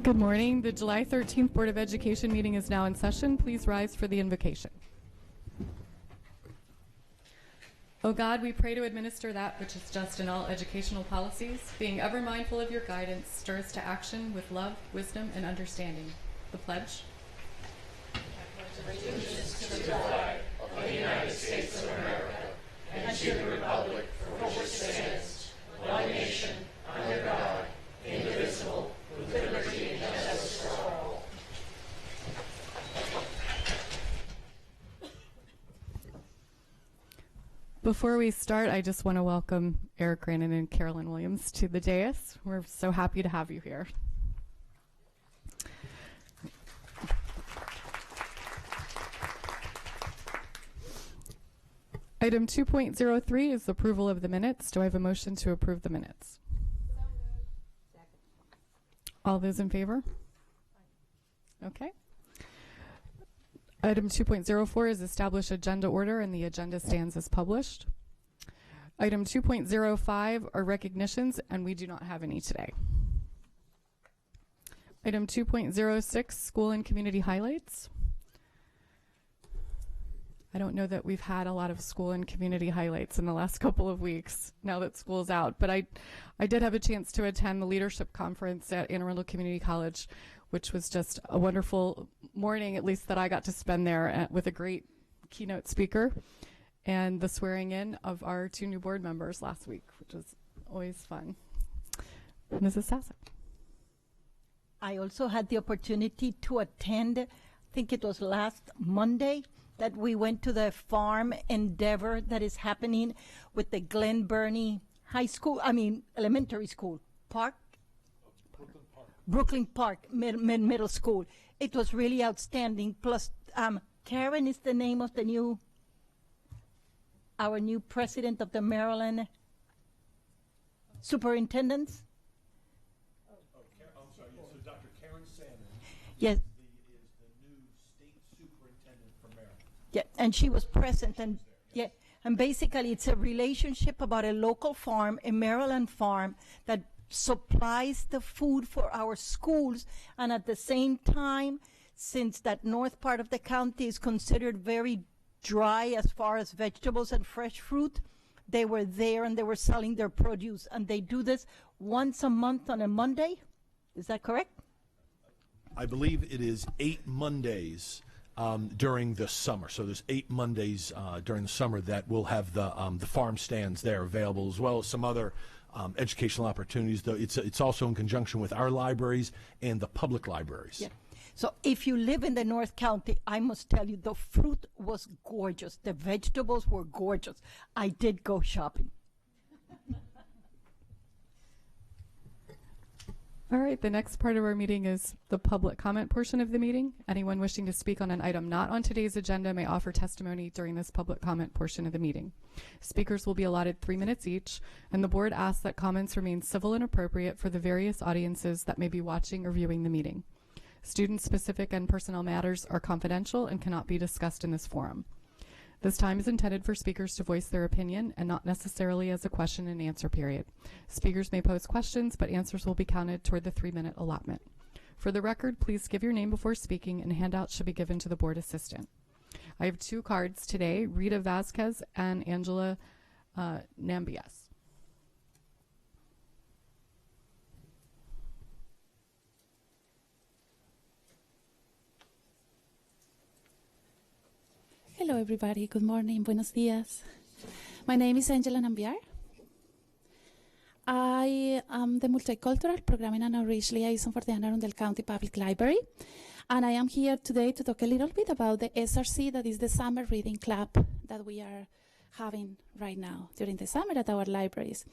Good morning. The July 13th Board of Education meeting is now in session. Please rise for the invocation. O God, we pray to administer that which is just in all educational policies, being ever mindful of your guidance, stir us to action with love, wisdom, and understanding. The pledge. I pledge allegiance to the flag of the United States of America and to the republic for which it stands, one nation, under God, indivisible, with liberty and justice for all. Before we start, I just want to welcome Eric Grannon and Carolyn Williams to the dais. We're so happy to have you here. Item 2.03 is approval of the minutes. Do I have a motion to approve the minutes? All those in favor? Okay. Item 2.04 is establish agenda order, and the agenda stands as published. Item 2.05 are recognitions, and we do not have any today. Item 2.06, school and community highlights. I don't know that we've had a lot of school and community highlights in the last couple of weeks now that school's out, but I did have a chance to attend the leadership conference at Anne Arundel Community College, which was just a wonderful morning, at least that I got to spend there with a great keynote speaker and the swearing in of our 2 new board members last week, which was always fun. Mrs. Sasek. I also had the opportunity to attend, I think it was last Monday, that we went to the farm endeavor that is happening with the Glen Burnie elementary school, Brooklyn Park Middle School. It was really outstanding. Plus, Karen is the name of our new president of the Maryland superintendents. I'm sorry, so Dr. Karen Salmon. Yes. Yeah, and she was present, and yeah, and basically it's a relationship about a local farm, a Maryland farm that supplies the food for our schools, and at the same time, since that north part of the county is considered very dry as far as vegetables and fresh fruit, they were there and they were selling their produce, and they do this once a month on a Monday. Is that correct? I believe it is 8 Mondays. During the summer, so there's 8 Mondays during the summer that we'll have the farm stands there available, as well as some other educational opportunities. Though it's also in conjunction with our libraries and the public libraries. Yeah. So if you live in the North County, I must tell you the fruit was gorgeous. The vegetables were gorgeous. I did go shopping. All right, the next part of our meeting is the public comment portion of the meeting. Anyone wishing to speak on an item not on today's agenda may offer testimony during this public comment portion of the meeting. Speakers will be allotted 3 minutes each, and the board asks that comments remain civil and appropriate for the various audiences that may be watching or viewing the meeting. Student-specific and personnel matters are confidential and cannot be discussed in this forum. This time is intended for speakers to voice their opinion and not necessarily as a question and answer period. Speakers may pose questions, but answers will be counted toward the 3-minute allotment. For the record, please give your name before speaking, and handouts should be given to the board assistant. I have 2 cards today, Rita Vasquez and Angela Nambias. Hello, everybody. Good morning. Buenos dias. My name is Angela Nambiar. I am the Multicultural Programming and Outreach Liaison for the Anne Arundel County Public Library. And I am here today to talk a little bit about the SRC, that is the Summer Reading Club that we are having right now during the summer at our libraries.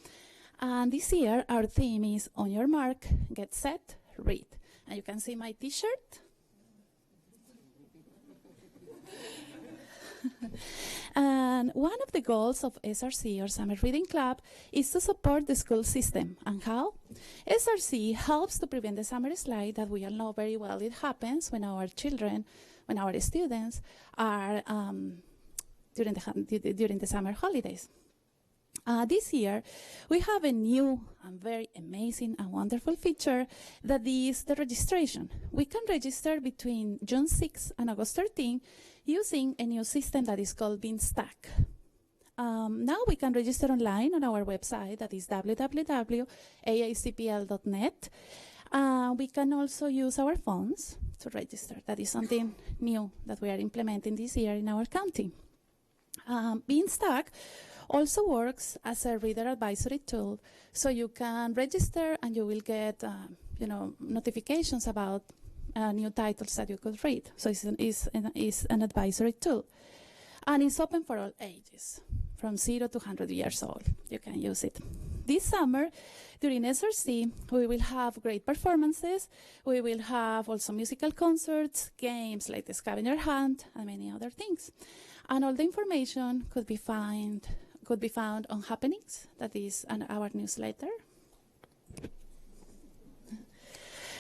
And this year, our theme is On Your Mark, Get Set, Read. And you can see my t-shirt. And one of the goals of SRC, or Summer Reading Club, is to support the school system. And how? SRC helps to prevent the summer slide that we all know very well it happens when our children, when our students are during the summer holidays. This year, we have a new and very amazing and wonderful feature that is the registration. We can register between June 6 and August 13 using a new system that is called Beanstack. Now we can register online on our website, that is www.aacpl.net. We can also use our phones to register. That is something new that we are implementing this year in our county. Beanstack also works as a reader advisory tool, so you can register and you will get notifications about new titles that you could read. So it's an advisory tool. And it's open for all ages, from 0 to 100 years old. You can use it. This summer, during SRC, we will have great performances. We will have also musical concerts, games like the scavenger hunt, and many other things. And all the information could be found on Happenings, that is on our newsletter,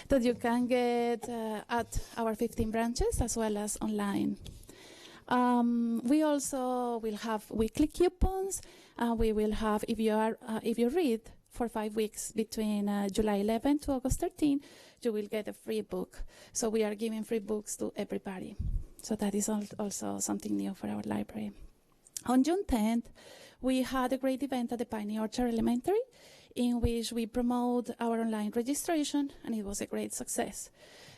that you can get at our 15 branches as well as online. We also will have weekly coupons. We will have, if you read for 5 weeks between July 11 to August 13, you will get a free book. So we are giving free books to everybody. So that is also something new for our library. On June 10th, we had a great event at the Piney Orchard Elementary in which we promote our online registration, and it was a great success.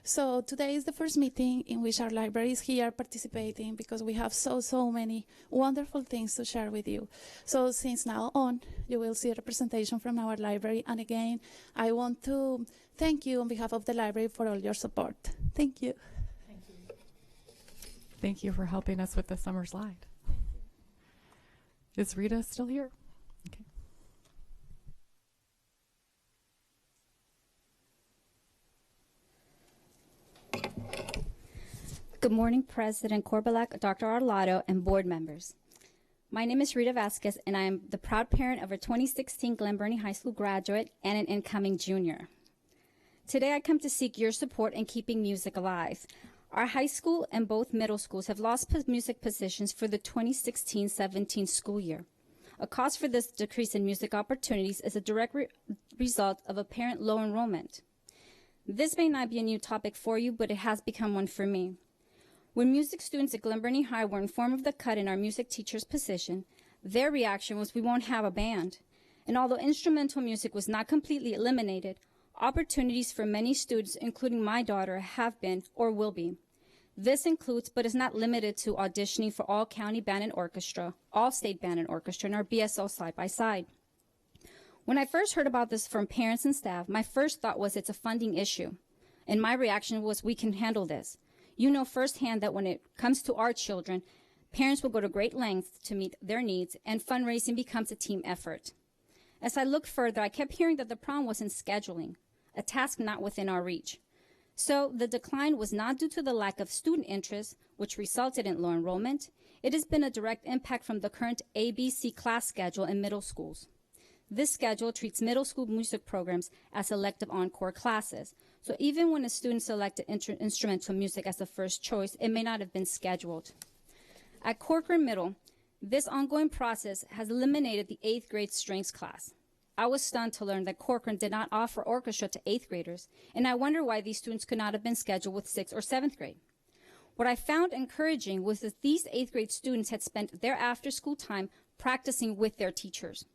So today is the first meeting in which our library is here participating, because we have so many wonderful things to share with you. So since now on, you will see a representation from our library. And again, I want to thank you on behalf of the library for all your support. Thank you. Thank you. Thank you for helping us with the summer slide. Is Rita still here? Okay. Good morning, President Corbalak, Dr. Arlotto, and board members. My name is Rita Vasquez, and I am the proud parent of a 2016 Glen Burnie High School graduate and an incoming junior. Today, I come to seek your support in keeping music alive. Our high school and both middle schools have lost music positions for the 2016-17 school year. A cause for this decrease in music opportunities is a direct result of apparent low enrollment. This may not be a new topic for you, but it has become one for me. When music students at Glen Burnie High were informed of the cut in our music teacher's position, their reaction was, "We won't have a band." And although instrumental music was not completely eliminated, opportunities for many students, including my daughter, have been or will be. This includes, but is not limited to, auditioning for all county band and orchestra, all state band and orchestra, and our BSO side by side. When I first heard about this from parents and staff, my first thought was it's a funding issue. And my reaction was, we can handle this. You know firsthand that when it comes to our children, parents will go to great lengths to meet their needs, and fundraising becomes a team effort. As I looked further, I kept hearing that the problem was in scheduling, a task not within our reach. So the decline was not due to the lack of student interest, which resulted in low enrollment. It has been a direct impact from the current ABC class schedule in middle schools. This schedule treats middle school music programs as elective encore classes. So even when a student selected instrumental music as the first choice, it may not have been scheduled. At Corcoran Middle, this ongoing process has eliminated the 8th grade strings class. I was stunned to learn that Corcoran did not offer orchestra to 8th graders, and I wonder why these students could not have been scheduled with 6th or 7th grade. What I found encouraging was that these 8th grade students had spent their after-school time practicing with their teachers.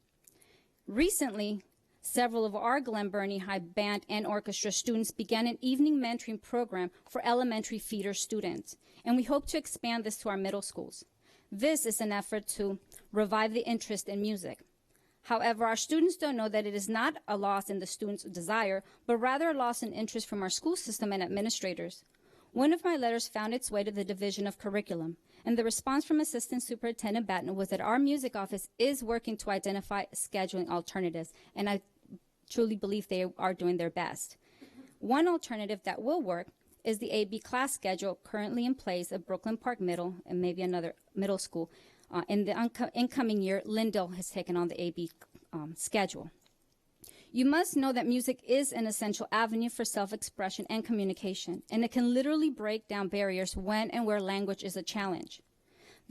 Recently, several of our Glen Burnie High band and orchestra students began an evening mentoring program for elementary feeder students, and we hope to expand this to our middle schools. This is an effort to revive the interest in music. However, our students don't know that it is not a loss in the students' desire, but rather a loss in interest from our school system and administrators. One of my letters found its way to the Division of Curriculum, and the response from Assistant Superintendent Batten was that our music office is working to identify scheduling alternatives, and I truly believe they are doing their best. One alternative that will work is the AB class schedule currently in place at Brooklyn Park Middle and maybe another middle school. In the incoming year, Lindale has taken on the AB schedule. You must know that music is an essential avenue for self-expression and communication, and it can literally break down barriers when and where language is a challenge.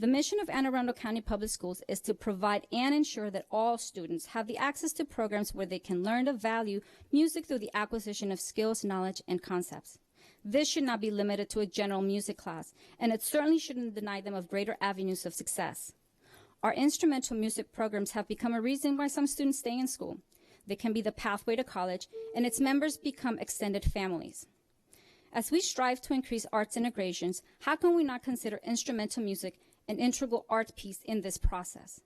The mission of Anne Arundel County Public Schools is to provide and ensure that all students have the access to programs where they can learn to value music through the acquisition of skills, knowledge, and concepts. This should not be limited to a general music class, and it certainly shouldn't deny them of greater avenues of success. Our instrumental music programs have become a reason why some students stay in school. They can be the pathway to college, and its members become extended families. As we strive to increase arts integrations, how can we not consider instrumental music an integral art piece in this process?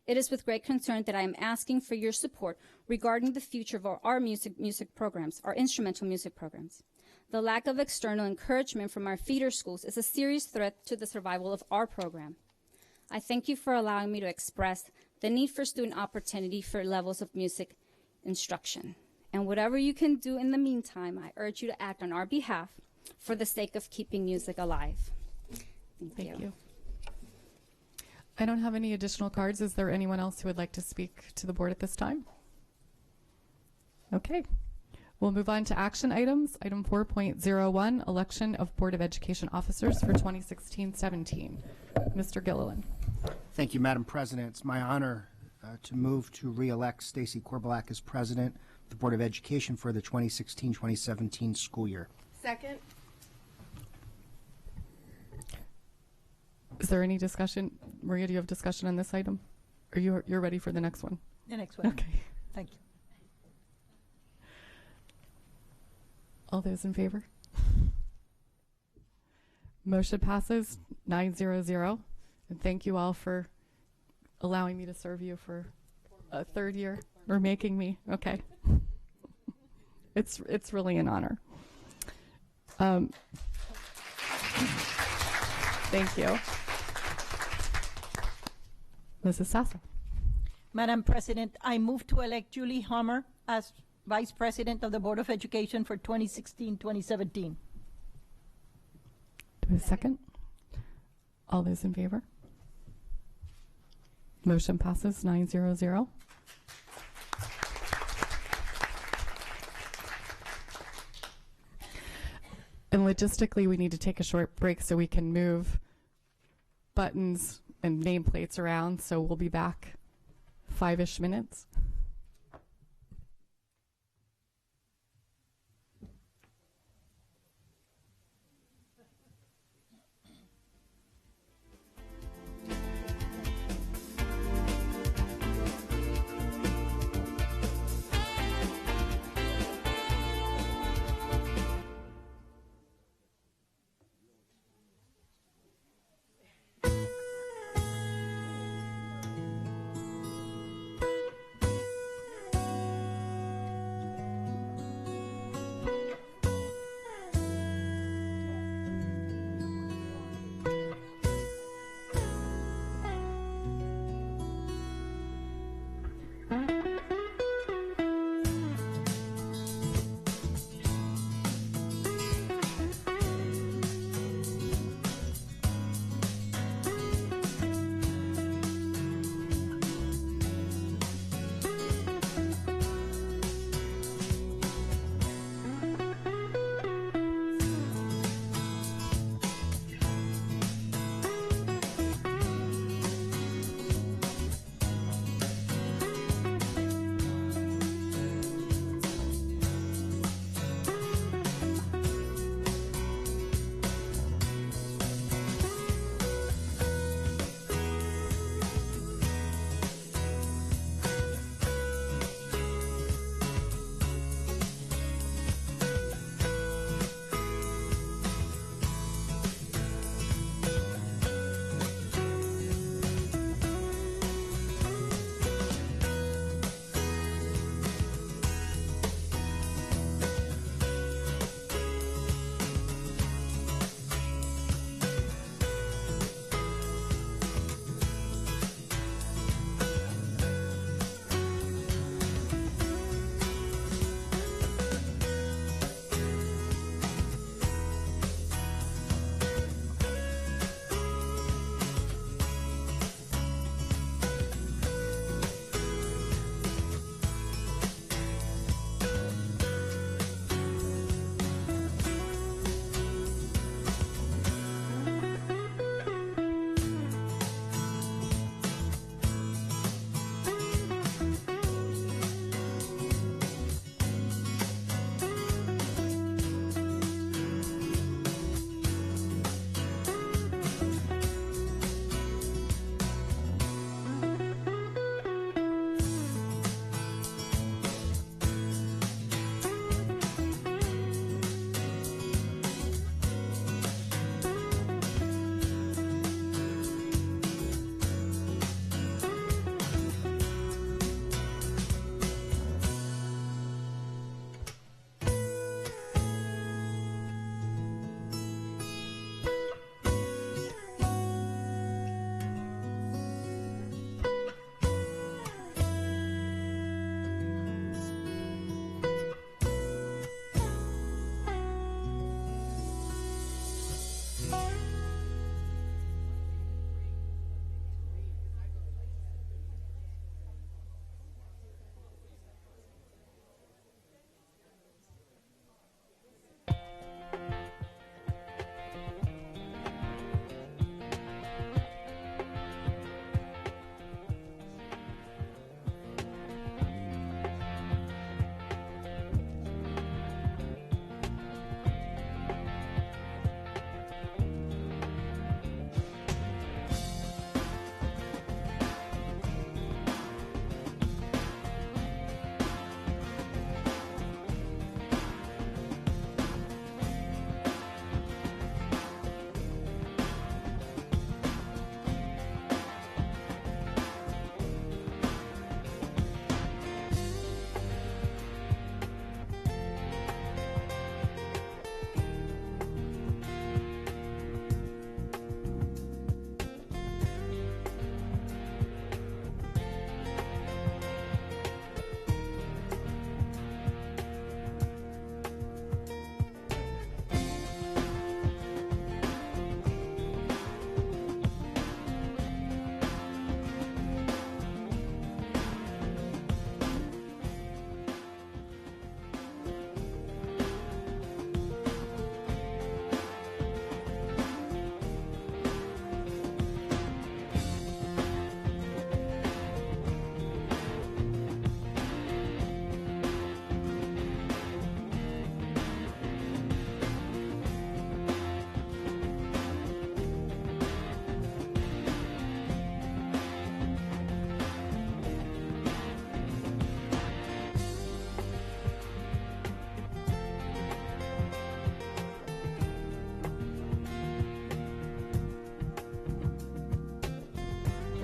It is with great concern that I am asking for your support regarding the future of our music programs, our instrumental music programs. The lack of external encouragement from our feeder schools is a serious threat to the survival of our program. I thank you for allowing me to express the need for student opportunity for levels of music instruction. And whatever you can do in the meantime, I urge you to act on our behalf for the sake of keeping music alive. Thank you. I don't have any additional cards. Is there anyone else who would like to speak to the board at this time? Okay. We'll move on to action items. Item 4.01, election of Board of Education officers for 2016-17. Mr. Gilliland. Thank you, Madam President. It's my honor to move to re-elect Stacy Korbelak as president of the Board of Education for the 2016-2017 school year. Second. Is there any discussion? Maria, do you have discussion on this item? Or you're ready for the next one? The next one. Okay. Thank you. All those in favor? Motion passes 9-0-0. And thank you all for allowing me to serve you for a third year, or making me. Okay. It's really an honor. Thank you. Mrs. Sassa. Madam President, I move to elect Julie Hummer as Vice President of the Board of Education for 2016-2017. Do we have a second? All those in favor? Motion passes 9-0-0. And logistically, we need to take a short break so we can move buttons and nameplates around. So we'll be back 5-ish minutes.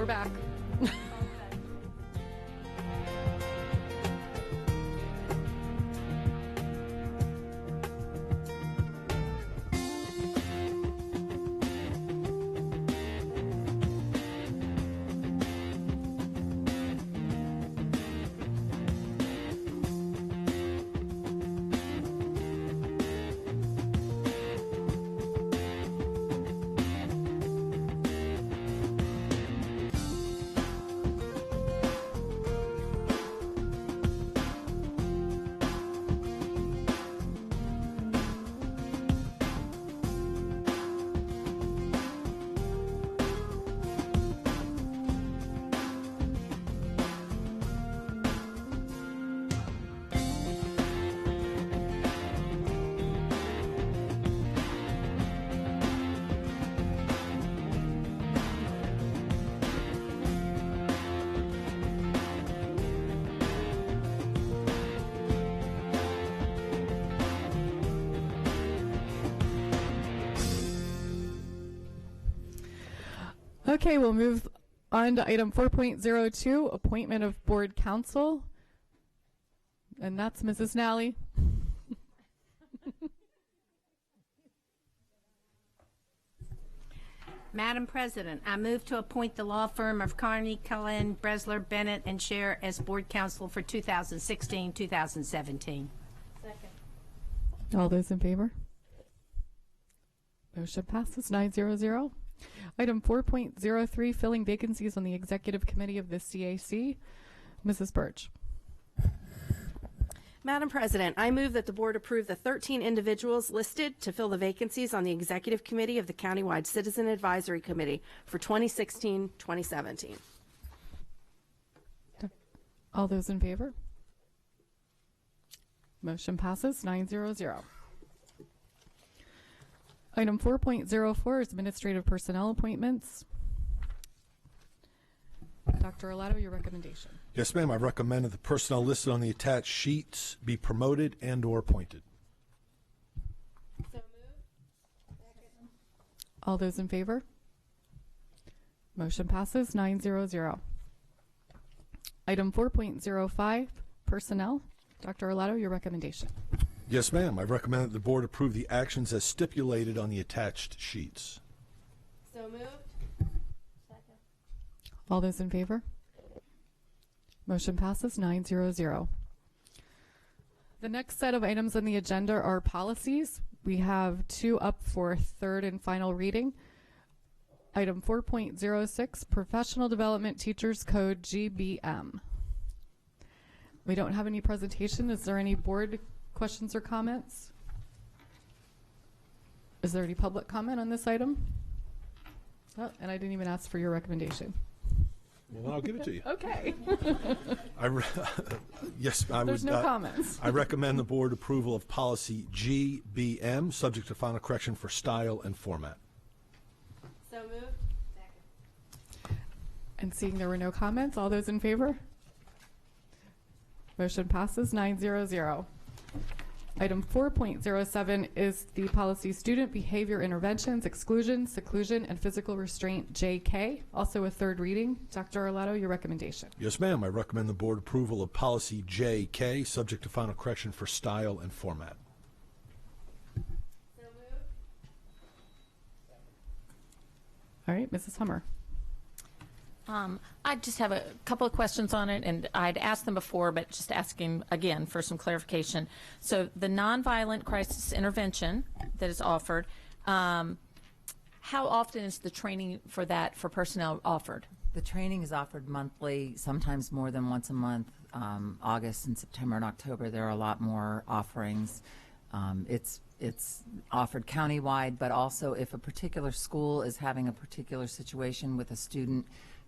back. Okay, we'll move on to item 4.02, appointment of board counsel. And that's Mrs. Nally. Madam President, I move to appoint the law firm of Carney, Cullen, Bresler, Bennett, and Scher as board counsel for 2016-2017. All those in favor? Motion passes 900. Item 4.03, filling vacancies on the executive committee of the CAC. Mrs. Birch. Madam President, I move that the board approve the 13 individuals listed to fill the vacancies on the executive committee of the Countywide Citizen Advisory Committee for 2016-2017. All those in favor? Motion passes 900. Item 4.04 is administrative personnel appointments. Dr. Arlato, your recommendation. Yes, ma'am. I recommend that the personnel listed on the attached sheets be promoted and or appointed. All those in favor? Motion passes 900. Item 4.05, personnel. Dr. Arlato, your recommendation. Yes, ma'am. I recommend that the board approve the actions as stipulated on the attached sheets. So moved. All those in favor? Motion passes 900. The next set of items on the agenda are policies. We have two up for third and final reading. Item 4.06, Professional Development Teachers Code GBM. We don't have any presentation. Is there any board questions or comments? Is there any public comment on this item? Oh, and I didn't even ask for your recommendation. Well, then I'll give it to you. Okay. Yes, I There's would. no comments. I recommend the board approval of policy GBM, subject to final correction for style and format. So moved. And seeing there were no comments, all those in favor? Motion passes 900. Item 4.07 is the policy student behavior interventions, exclusion, seclusion, and physical restraint JK, also a third reading. Dr. Arlato, your recommendation. Yes, ma'am. I recommend the board approval of policy JK, subject to final correction for style and format. So moved. All right, Mrs. Hummer. I just have a couple of questions on it, and I'd asked them before, but just asking again for some clarification. So the nonviolent crisis intervention that is offered, how often is the training for that for personnel offered? The training is offered monthly, sometimes more than once a month. August and September and October, there are a lot more offerings. It's offered countywide, but also if a particular school is having a particular situation with a student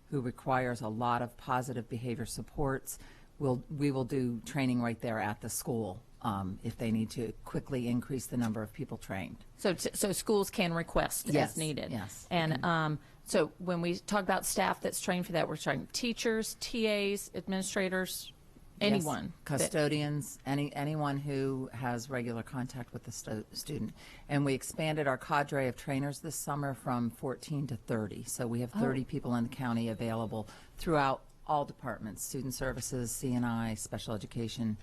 who requires a lot of positive behavior supports, we will do training right there at the school if they need to quickly increase the number of people trained. So schools can request Yes, as needed. yes. And so when we talk about staff that's trained for that, we're talking teachers, TAs, administrators, anyone. Custodians, anyone who has regular contact with the student. And we expanded our cadre of trainers this summer from 14 to 30. So we have 30 people in the county available throughout all departments, student services, CNI, special education,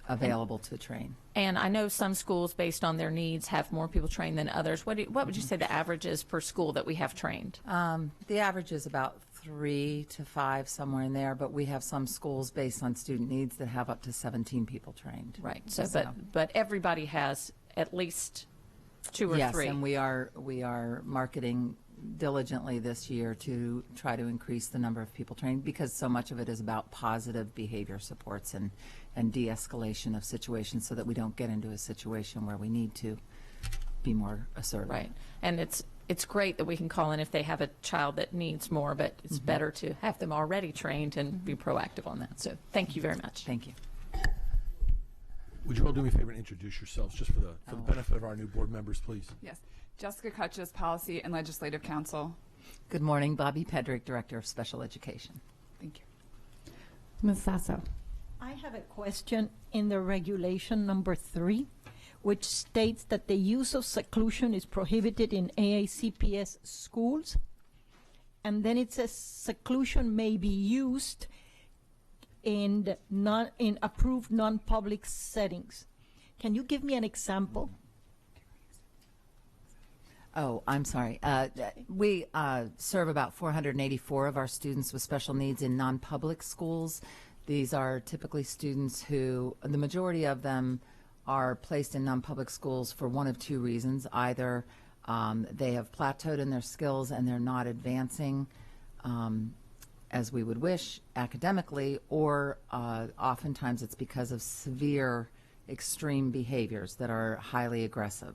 available to train. And I know some schools, based on their needs, have more people trained than others. What would you say the average is per school that we have trained? The average is about 3 to 5, somewhere in there, but we have some schools based on student needs that have up to 17 people trained. Right. So, but everybody has at least 2 or 3. Yes, and we are marketing diligently this year to try to increase the number of people trained, because so much of it is about positive behavior supports and de-escalation of situations, so that we don't get into a situation where we need to be more assertive. Right. And it's great that we can call in if they have a child that needs more, but it's better to have them already trained and be proactive on that. So thank you very much. Thank you. Would you all do me a favor and introduce yourselves just for the benefit of our new board members, please? Yes. Jessica Kutches, Policy and Legislative Counsel. Good morning. Bobby Pedrick, Director of Special Education. Thank you. Ms. Sasso. I have a question in the regulation number 3, which states that the use of seclusion is prohibited in AACPS schools. And then it says seclusion may be used in approved non-public settings. Can you give me an example? Oh, I'm sorry. We serve about 484 of our students with special needs in non-public schools. These are typically students who, the majority of them are placed in non-public schools for one of 2 reasons. Either they have plateaued in their skills and they're not advancing as we would wish academically, or oftentimes it's because of severe extreme behaviors that are highly aggressive.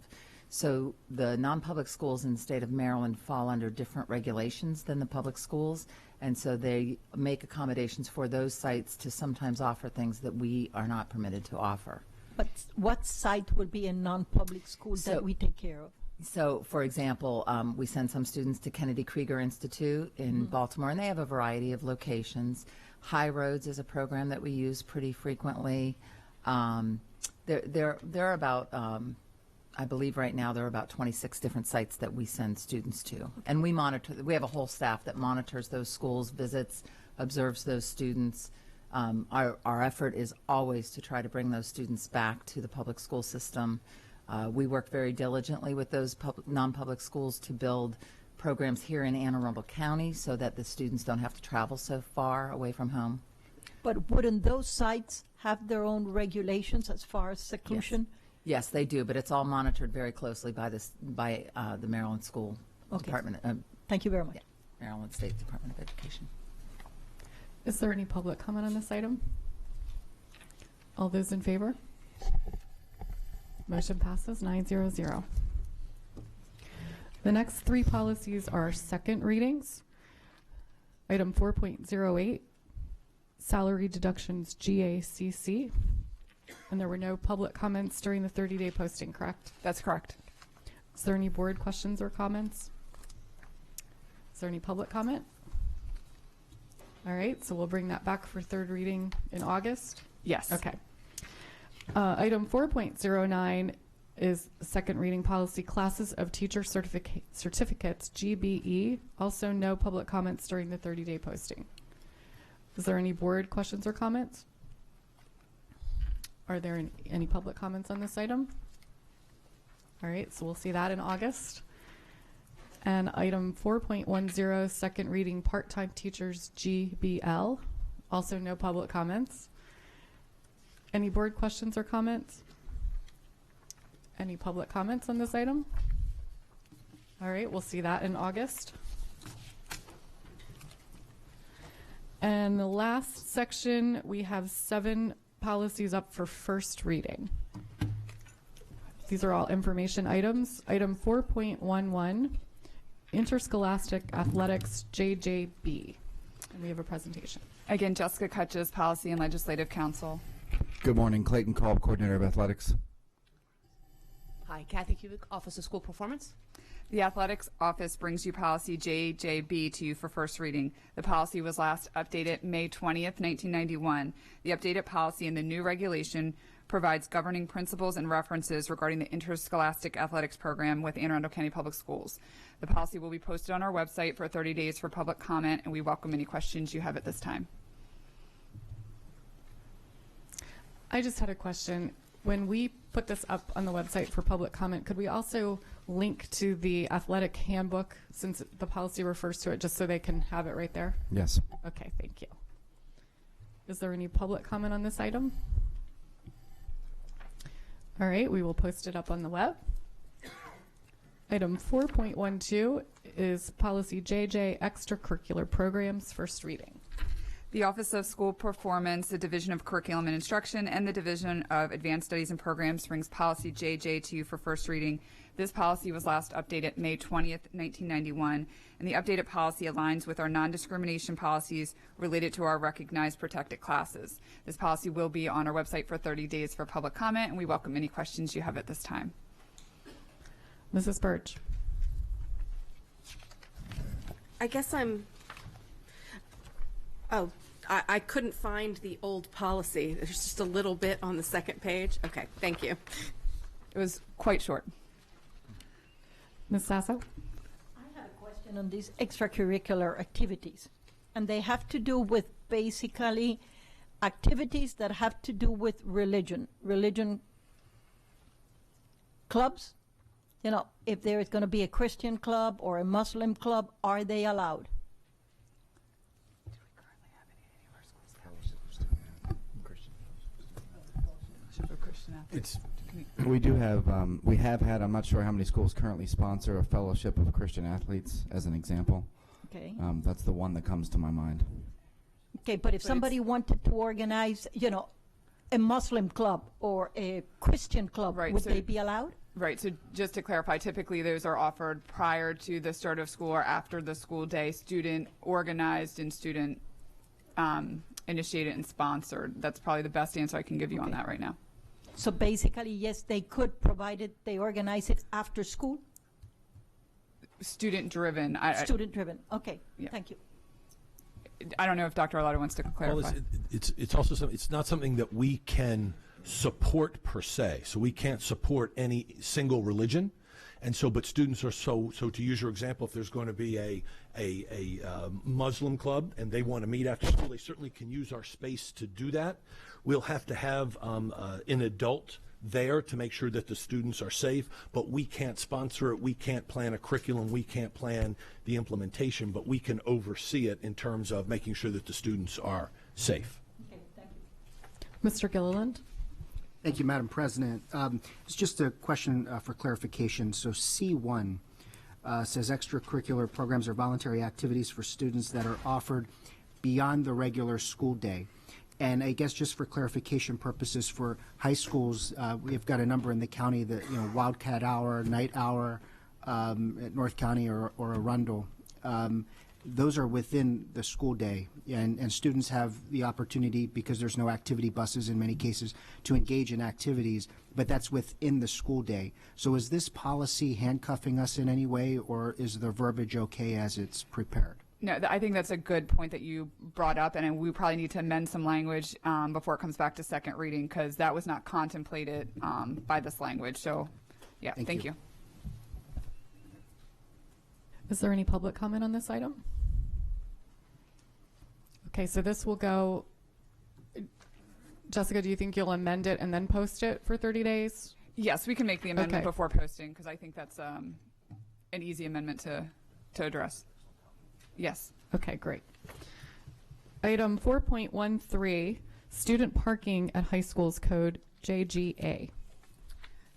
So the non-public schools in the state of Maryland fall under different regulations than the public schools, and so they make accommodations for those sites to sometimes offer things that we are not permitted to offer. But what site would be a non-public school that we take care of? So, for example, we send some students to Kennedy Krieger Institute in Baltimore, and they have a variety of locations. High Roads is a program that we use pretty frequently. There are about I believe right now there are about 26 different sites that we send students to. And we monitor, we have a whole staff that monitors those schools, visits, observes those students. Our effort is always to try to bring those students back to the public school system. We work very diligently with those non-public schools to build programs here in Anne Arundel County so that the students don't have to travel so far away from home. But wouldn't those sites have their own regulations as far as seclusion? Yes, they do, but it's all monitored very closely by the Maryland School Department. Thank you very much. Yeah, Maryland State Department of Education. Is there any public comment on this item? All those in favor? Motion passes 900. The next 3 policies are second readings. Item 4.08, salary deductions GACC. And there were no public comments during the 30-day posting, correct? That's correct. Is there any board questions or comments? Is there any public comment? All right, so we'll bring that back for third reading in August? Yes. Okay. Item 4.09 is second reading policy, classes of teacher certificates, GBE. Also no public comments during the 30-day posting. Is there any board questions or comments? Are there any public comments on this item? All right, so we'll see that in August. And item 4.10, second reading, part-time teachers, GBL. Also no public comments. Any board questions or comments? Any public comments on this item? All right, we'll see that in August. And the last section, we have 7 policies up for first reading. These are all information items. Item 4.11, interscholastic athletics, JJB. And we have a presentation. Again, Jessica Kutches, Policy and Legislative Counsel. Good morning, Clayton Kolb, Coordinator of Athletics. Hi, Kathy Kubik, Office of School Performance. The Athletics Office brings you policy JJB to you for first reading. The policy was last updated May 20th, 1991. The updated policy and the new regulation provides governing principles and references regarding the interscholastic athletics program with Anne Arundel County Public Schools. The policy will be posted on our website for 30 days for public comment, and we welcome any questions you have at this time. I just had a question. When we put this up on the website for public comment, could we also link to the athletic handbook since the policy refers to it, just so they can have it right there? Yes. Okay, thank you. Is there any public comment on this item? All right, we will post it up on the web. Item 4.12 is policy JJ extracurricular programs, first reading. The Office of School Performance, the Division of Curriculum and Instruction, and the Division of Advanced Studies and Programs brings policy JJ to you for first reading. This policy was last updated May 20th, 1991, and the updated policy aligns with our non-discrimination policies related to our recognized protected classes. This policy will be on our website for 30 days for public comment, and we welcome any questions you have at this time. Mrs. Birch. I guess I couldn't find the old policy. There's just a little bit on the second page. Okay, thank you. It was quite short. Ms. Sasso? I have a question on these extracurricular activities. And they have to do with basically activities that have to do with religion clubs. You know, if there is going to be a Christian club or a Muslim club, are they allowed? We do have, we have had, I'm not sure how many schools currently sponsor a fellowship of Christian athletes, as an example. Okay. That's the one that comes to my mind. Okay, but if somebody wanted to organize, you know, a Muslim club or a Christian club, Right, would so- they be allowed? Right, so just to clarify, typically those are offered prior to the start of school or after the school day, student organized and student initiated and sponsored. That's probably the best answer I can give you on that right now. So basically, yes, they could, provided they organize it after school? Student driven. Student driven, okay, Yeah. thank you. I don't know if Dr. Arlotto wants to clarify. Well, it's also something, it's not something that we can support per se. So we can't support any single religion. And so, but students are so to use your example, if there's going to be a Muslim club and they want to meet after school, they certainly can use our space to do that. We'll have to have an adult there to make sure that the students are safe, but we can't sponsor it, we can't plan a curriculum, we can't plan the implementation, but we can oversee it in terms of making sure that the students are safe. Okay, thank you. Mr. Gilliland? Thank you, Madam President. It's just a question for clarification. So C1 says extracurricular programs are voluntary activities for students that are offered beyond the regular school day. And I guess just for clarification purposes for high schools, we've got a number in the county that, you know, Wildcat Hour, Night Hour at North County or Arundel. Those are within the school day, and students have the opportunity, because there's no activity buses in many cases, to engage in activities, but that's within the school day. So is this policy handcuffing us in any way, or is the verbiage okay as it's prepared? No, I think that's a good point that you brought up, and we probably need to amend some language before it comes back to second reading, because that was not contemplated by this language. So, yeah, thank you. Is there any public comment on this item? Okay, so this will go, Jessica, do you think you'll amend it and then post it for 30 days? Yes, we can make the amendment Okay. before posting, because I think that's an easy amendment to address. Yes. Okay, great. Item 4.13, student parking at high schools code JGA.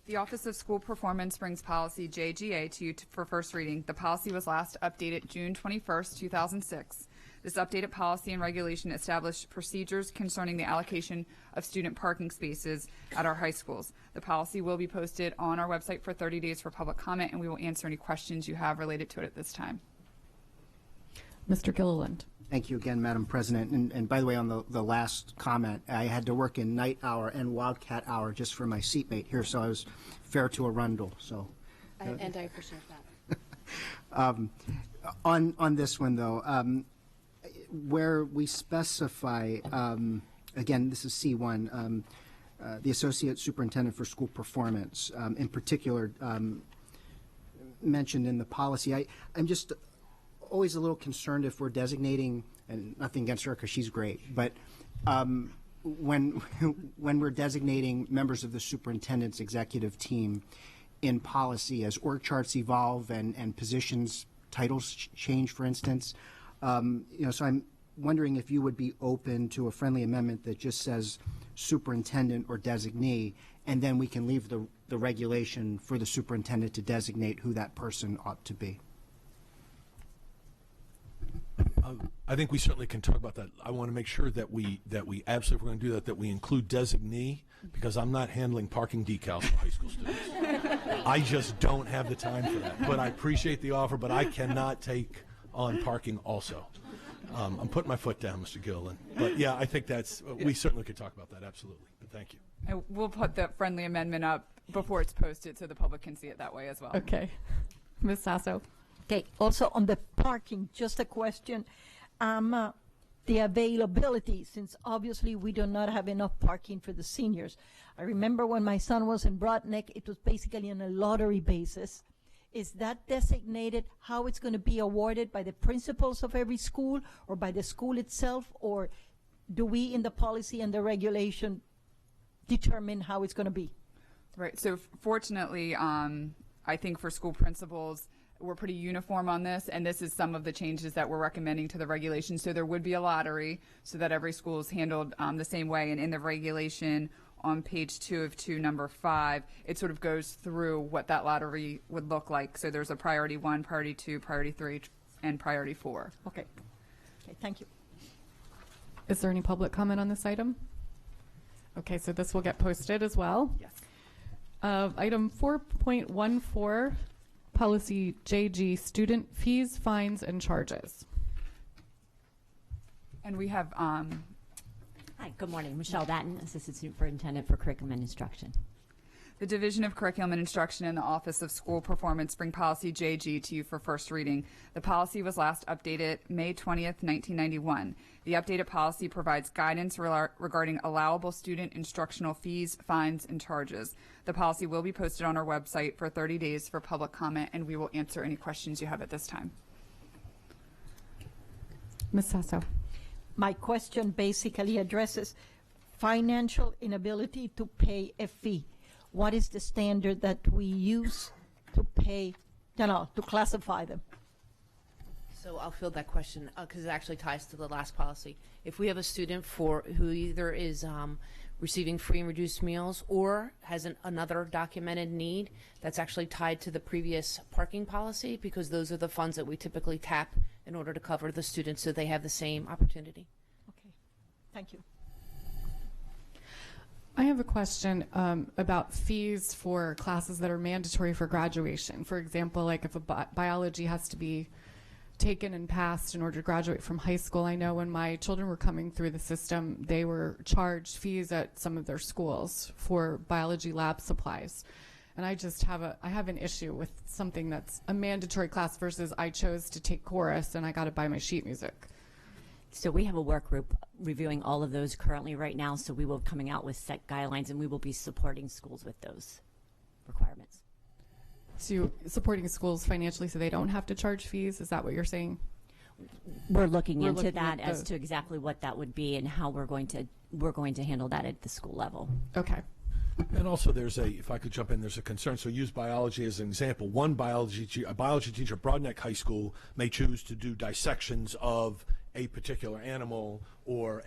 The Office of School Performance brings policy JGA to you for first reading. The policy was last updated June 21st, 2006. This updated policy and regulation established procedures concerning the allocation of student parking spaces at our high schools. The policy will be posted on our website for 30 days for public comment, and we will answer any questions you have related to it at this time. Mr. Gilliland. Thank you again, Madam President. And by the way, on the last comment, I had to work in Night Hour and Wildcat Hour just for my seatmate here, so I was fair to Arundel. So, and I appreciate that. On this one, though, where we specify, again, this is C1, the Associate Superintendent for School Performance, in particular, mentioned in the policy. I'm just always a little concerned if we're designating, and nothing against her because she's great, but when we're designating members of the superintendent's executive team in policy as org charts evolve and positions, titles change, for instance, so I'm wondering if you would be open to a friendly amendment that just says superintendent or designee, and then we can leave the regulation for the superintendent to designate who that person ought to be. I think we certainly can talk about that. I want to make sure that we absolutely, if we're going to do that we include designee, because I'm not handling parking decals for high school students. I just don't have the time for that. But I appreciate the offer, but I cannot take on parking also. I'm putting my foot down, Mr. Gillen. But yeah, I think we certainly could talk about that, absolutely. But thank you. And we'll put the friendly amendment up before it's posted so the public can see it that way as well. Okay. Ms. Sasso. Okay, also on the parking, just a question. The availability, since obviously we do not have enough parking for the seniors. I remember when my son was in Broadneck, it was basically on a lottery basis. Is that designated how it's going to be awarded by the principals of every school or by the school itself, or do we in the policy and the regulation determine how it's going to be? Right, so fortunately, I think for school principals, we're pretty uniform on this, and this is some of the changes that we're recommending to the regulation. So there would be a lottery so that every school is handled the same way. And in the regulation on page 2 of 2, number 5, it sort of goes through what that lottery would look like. So there's a priority 1, priority 2, priority 3, and priority 4. Okay. Okay, thank you. Is there any public comment on this item? Okay, so this will get posted as well. Yes. Item 4.14. Policy JG, student fees, fines, and charges. And we have, Hi, good morning. Michelle Batten, Assistant Superintendent for Curriculum and Instruction. the Division of Curriculum and Instruction and the Office of School Performance bring policy JG to you for first reading. The policy was last updated May 20th, 1991. The updated policy provides guidance regarding allowable student instructional fees, fines, and charges. The policy will be posted on our website for 30 days for public comment, and we will answer any questions you have at this time. Ms. Sasso. My question basically addresses financial inability to pay a fee. What is the standard that we use to pay, to classify them? So I'll field that question because it actually ties to the last policy. If we have a student who either is receiving free and reduced meals or has another documented need, that's actually tied to the previous parking policy, because those are the funds that we typically tap in order to cover the students so they have the same opportunity. Okay, thank you. I have a question about fees for classes that are mandatory for graduation. For example, like if a biology has to be taken and passed in order to graduate from high school. I know when my children were coming through the system, they were charged fees at some of their schools for biology lab supplies. And I just have an issue with something that's a mandatory class versus I chose to take chorus and I got to buy my sheet music. So we have a work group reviewing all of those currently right now, so we will be coming out with set guidelines and we will be supporting schools with those requirements. So you're supporting schools financially so they don't have to charge fees? Is that what you're saying? We're looking into that as to exactly what that would be and how we're going to handle that at the school level. Okay. And also if I could jump in, there's a concern. So use biology as an example. One biology teacher at Broadneck High School may choose to do dissections of a particular animal,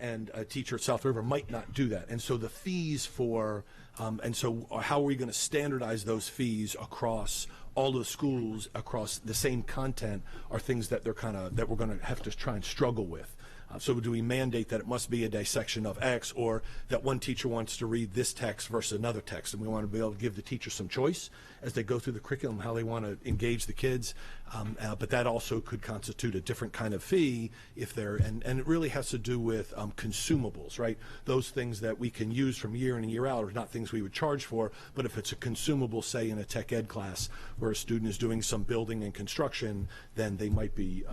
and a teacher at South River might not do that. And so the fees and so how are we going to standardize those fees across all the schools across the same content are things that that we're going to have to try and struggle with. So do we mandate that it must be a dissection of X, or that one teacher wants to read this text versus another text, and we want to be able to give the teacher some choice as they go through the curriculum, how they want to engage the kids. But that also could constitute a different kind of fee if they're, and it really has to do with consumables, right? Those things that we can use from year in and year out are not things we would charge for, but if it's a consumable, say in a tech ed class where a student is doing some building and construction, then they might be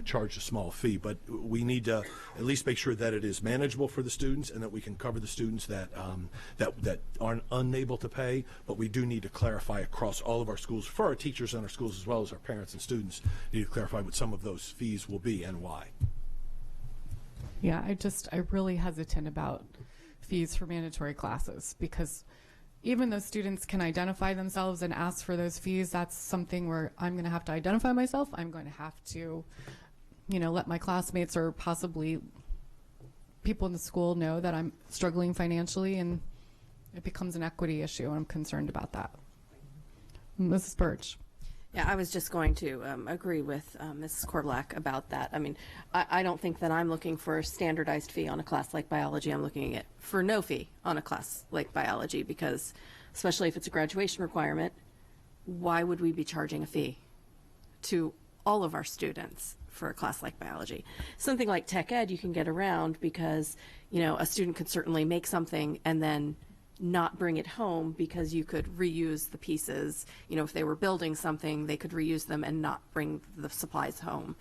charged a small fee. But we need to at least make sure that it is manageable for the students and that we can cover the students that that aren't unable to pay. But we do need to clarify across all of our schools, for our teachers and our schools as well as our parents and students, need to clarify what some of those fees will be and why. Yeah, I'm really hesitant about fees for mandatory classes, because even though students can identify themselves and ask for those fees, that's something where I'm going to have to identify myself. I'm going to have to, let my classmates or possibly people in the school know that I'm struggling financially, and it becomes an equity issue, and I'm concerned about that. Mrs. Birch. Yeah, I was just going to agree with Mrs. Korbelak about that. I mean, I don't think that I'm looking for a standardized fee on a class like biology. I'm looking at for no fee on a class like biology, because especially if it's a graduation requirement, why would we be charging a fee to all of our students for a class like biology? Something like tech ed you can get around because, a student could certainly make something and then not bring it home, because you could reuse the pieces. If they were building something, they could reuse them and not bring the supplies home.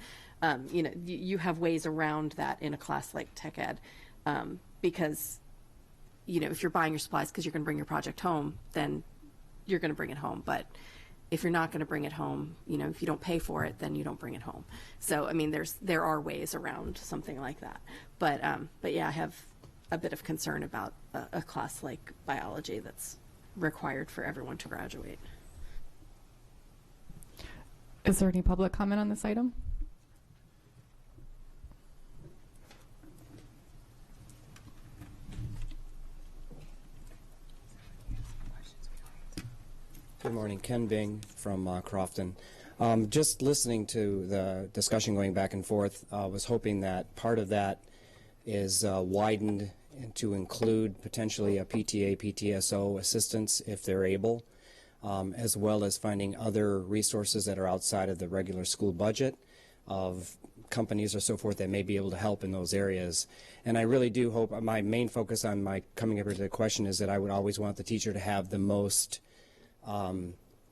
You have ways around that in a class like tech ed, because, if you're buying your supplies because you're going to bring your project home, then you're going to bring it home. But if you're not going to bring it home, if you don't pay for it, then you don't bring it home. So, I mean, there are ways around something like that. But yeah, I have a bit of concern about a class like biology that's required for everyone to graduate. Is there any public comment on this item? Good morning, Ken Bing from Crofton. Just listening to the discussion going back and forth, was hoping that part of that is widened to include potentially a PTA, PTSO assistance if they're able, as well as finding other resources that are outside of the regular school budget of companies or so forth that may be able to help in those areas. And I really do hope, my main focus on my coming up to the question is that I would always want the teacher to have the most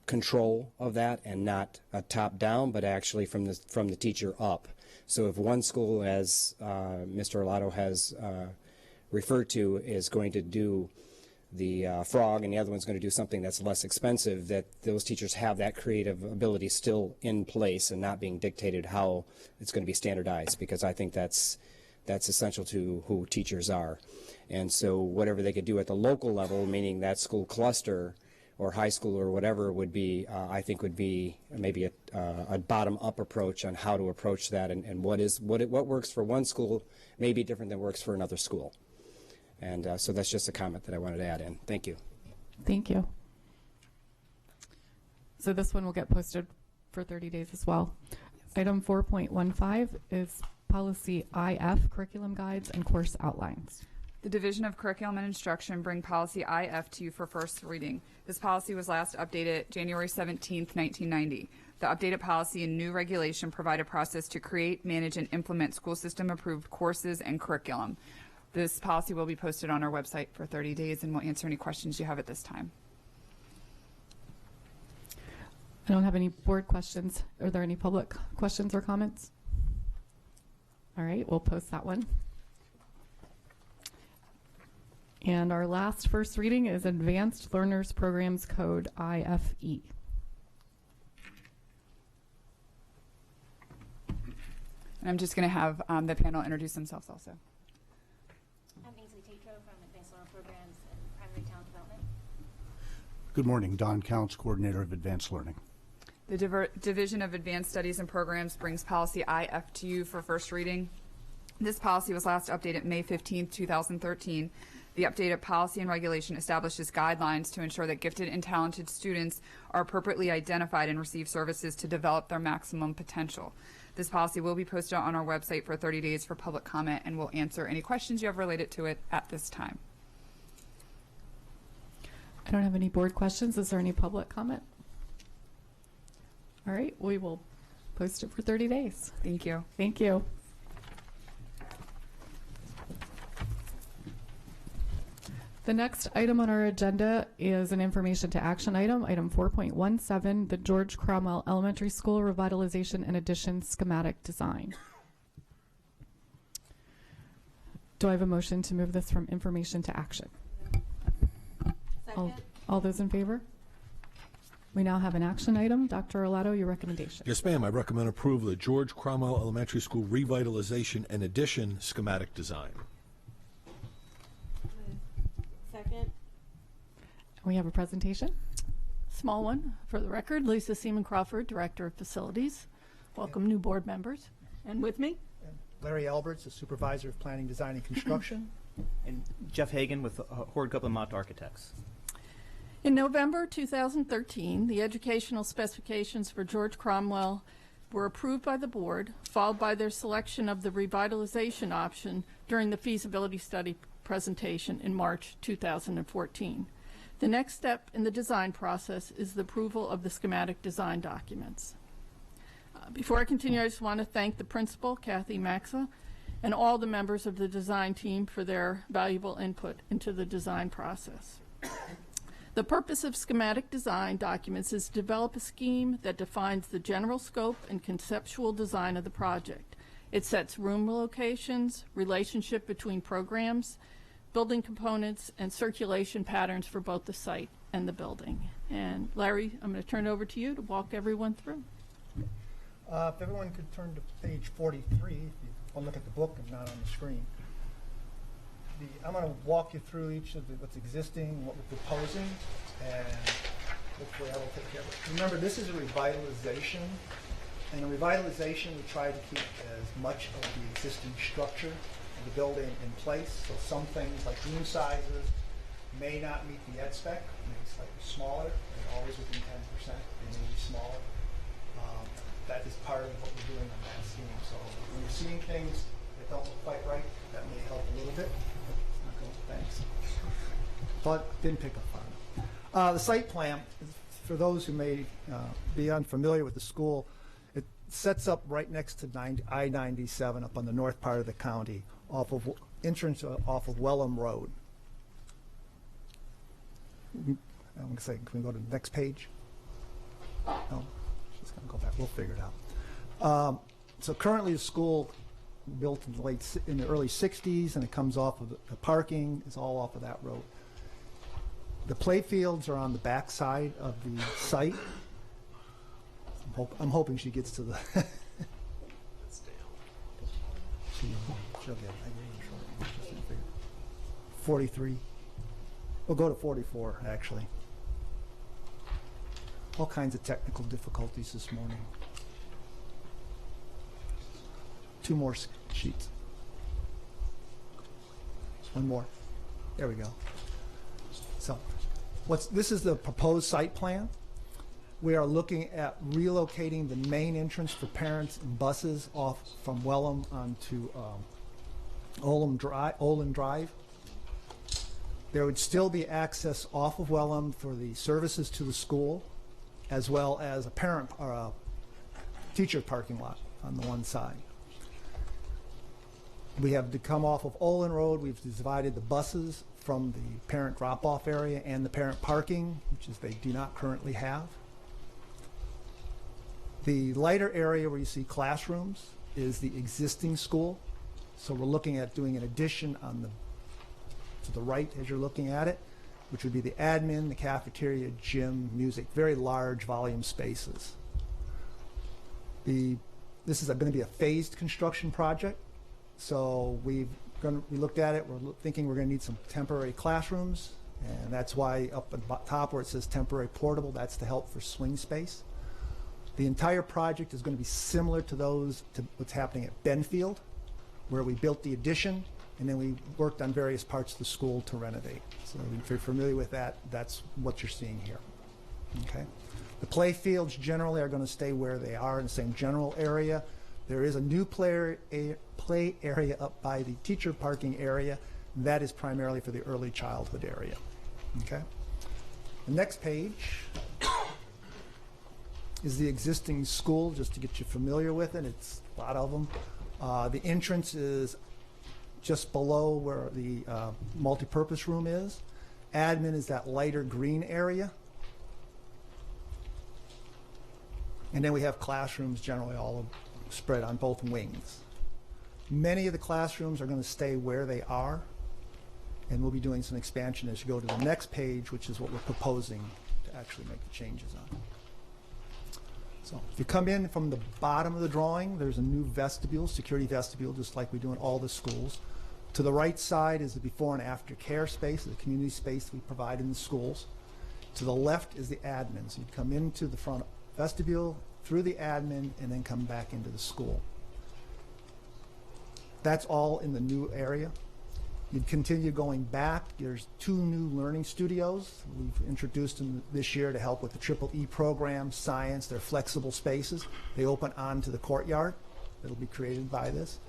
control of that, and not a top down, but actually from the teacher up. So if one school, as Mr. Arlotto has referred to, is going to do the frog and the other one's going to do something that's less expensive, that those teachers have that creative ability still in place and not being dictated how it's going to be standardized, because I think that's essential to who teachers are. And so whatever they could do at the local level, meaning that school cluster or high school or whatever, would be, I think would be maybe a bottom-up approach on how to approach that, and what works for one school may be different than works for another school. And so that's just a comment that I wanted to add in. Thank you. Thank you. So this one will get posted for 30 days as well. Yes. Item 4.15 is policy IF, curriculum guides and course outlines. The Division of Curriculum and Instruction bring policy IF to you for first reading. This policy was last updated January 17th, 1990. The updated policy and new regulation provide a process to create, manage, and implement school system approved courses and curriculum. This policy will be posted on our website for 30 days, and we'll answer any questions you have at this time. I don't have any board questions. Are there any public questions or comments? All right, we'll post that one. And our last first reading is Advanced Learners Programs Code, IFE. And I'm just going to have the panel introduce themselves also. I'm Ainsley Tatro from Advanced Learner Programs and Primary Talent Development. Good morning, Don Counts, Coordinator of Advanced Learning. The Division of Advanced Studies and Programs brings policy IF to you for first reading. This policy was last updated May 15, 2013. The updated policy and regulation establishes guidelines to ensure that gifted and talented students are appropriately identified and receive services to develop their maximum potential. This policy will be posted on our website for 30 days for public comment, and we'll answer any questions you have related to it at this time. I don't have any board questions. Is there any public comment? All right, we will Post it for 30 days. Thank you. Thank you. The next item on our agenda is an information to action item, item 4.17, the George Cromwell Elementary School Revitalization and Addition Schematic Design. Do I have a motion to move this from information to action? All those in favor? We now have an action item. Dr. Arlato, your recommendation. Yes, ma'am. I recommend approval of the George Cromwell Elementary School Revitalization and Addition Schematic Design. Second. We have a presentation. Small one. For the record, Lisa Seaman Crawford, Director of Facilities. Welcome new board members. And with me? Larry Alberts, the Supervisor of Planning, Design, and Construction. And Jeff Hagan with Horde Copeland Mott Architects. In November 2013, the educational specifications for George Cromwell were approved by the board, followed by their selection of the revitalization option during the feasibility study presentation in March 2014. The next step in the design process is the approval of the schematic design documents. Before I continue, I just want to thank the principal, Kathy Maxa, and all the members of the design team for their valuable input into the design process. The purpose of schematic design documents is to develop a scheme that defines the general scope and conceptual design of the project. It sets room locations, relationship between programs, building components, and circulation patterns for both the site and the building. And Larry, I'm going to turn it over to you to walk everyone through. If everyone could turn to page 43, if you want to look at the book and not on the screen. I'm going to walk you through each of what's existing, what we're proposing, and hopefully I will take care of it. Remember, this is a revitalization, and in revitalization we try to keep as much of the existing structure of the building in place. So some things like room sizes may not meet the ed spec, maybe slightly smaller, and always within 10%, they may be smaller. That is part of what we're doing on that scheme. So when you're seeing things that don't look quite right, that may help a little bit. Thanks. But didn't pick up on it. The site plan, for those who may be unfamiliar with the school, it sets up right next to I-97 up on the north part of the county, off of entrance off of Wellham Road. I'm going to say, can we go to the next page? No, she's going to go back. We'll figure it out. So currently the school built in the early 60s, and it comes off of the parking is all off of that road. The play fields are on the back side of the site. I'm hoping she gets to the she'll get it. 43. We'll go to 44 actually. All kinds of technical difficulties this morning. 2 more sheets. One more. There we go. So, this is the proposed site plan. We are looking at relocating the main entrance for parents and buses off from Wellham onto Olin Drive. There would still be access off of Wellham for the services to the school, as well as a parent or a teacher parking lot on the one side. We have to come off of Olin Road. We've divided the buses from the parent drop-off area and the parent parking, which is they do not currently have. The lighter area where you see classrooms is the existing school. So we're looking at doing an addition on to the right as you're looking at it, which would be the admin, the cafeteria, gym, music, very large volume spaces. This is going to be a phased construction project. So we looked at it. We're thinking we're going to need some temporary classrooms, and that's why up at the top where it says temporary portable, that's to help for swing space. The entire project is going to be similar to what's happening at Benfield, where we built the addition, and then we worked on various parts of the school to renovate. So if you're familiar with that, that's what you're seeing here. Okay. The play fields generally are going to stay where they are in the same general area. There is a new play area up by the teacher parking area. That is primarily for the early childhood area. Okay. The next page is the existing school, just to get you familiar with it. It's a lot of them. The entrance is just below where the multipurpose room is. Admin is that lighter green area. And then we have classrooms generally all spread on both wings. Many of the classrooms are going to stay where they are, and we'll be doing some expansion as you go to the next page, which is what we're proposing to actually make the changes on. So if you come in from the bottom of the drawing, there's a new vestibule, security vestibule, just like we do in all the schools. To the right side is the before and after care space, the community space we provide in the schools. To the left is the admin. So you come into the front vestibule, through the admin, and then come back into the school. That's all in the new area. You'd continue going back. There's 2 new learning studios we've introduced them this year to help with the EEE program, science. They're flexible spaces. They open onto the courtyard that'll be created by this.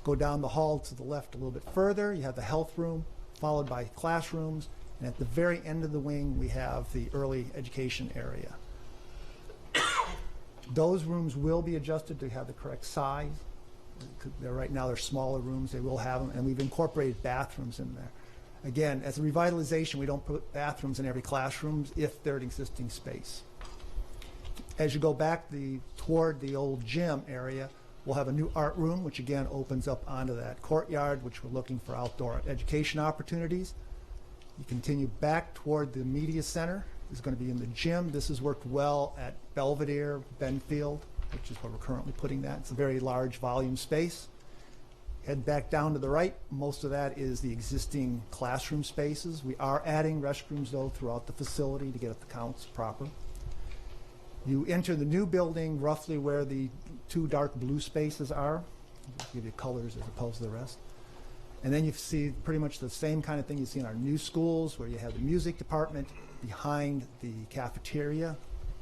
Go down the hall to the left a little bit further. You have the health room, followed by classrooms. And at the very end of the wing, we have the early education area. Those rooms will be adjusted to have the correct size. Right now they're smaller rooms. They will have them, and we've incorporated bathrooms in there. Again, as a revitalization, we don't put bathrooms in every classroom if they're an existing space. As you go back toward the old gym area, we'll have a new art room, which again opens up onto that courtyard, which we're looking for outdoor education opportunities. You continue back toward the media center. It's going to be in the gym. This has worked well at Belvedere, Benfield, which is where we're currently putting that. It's a very large volume space. Head back down to the right. Most of that is the existing classroom spaces. We are adding restrooms, though, throughout the facility to get the counts proper. You enter the new building roughly where the 2 dark blue spaces are. I'll give you colors as opposed to the rest. And then you see pretty much the same kind of thing you see in our new schools, where you have the music department behind the cafeteria,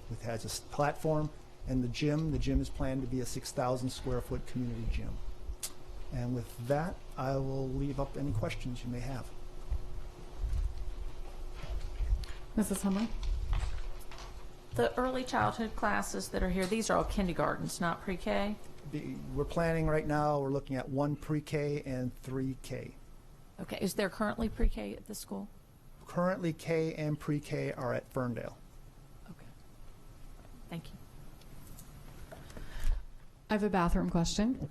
which has a platform, and the gym. The gym is planned to be a 6,000 square foot community gym. And with that, I will leave up any questions you may have. Mrs. Hummer? The early childhood classes that are here, these are all kindergartens, not pre-K? We're planning right now, we're looking at 1 pre-K and 3 K. Okay, is there currently pre-K at the school? Currently, K and pre-K are at Ferndale. Okay, thank you. I have a bathroom question.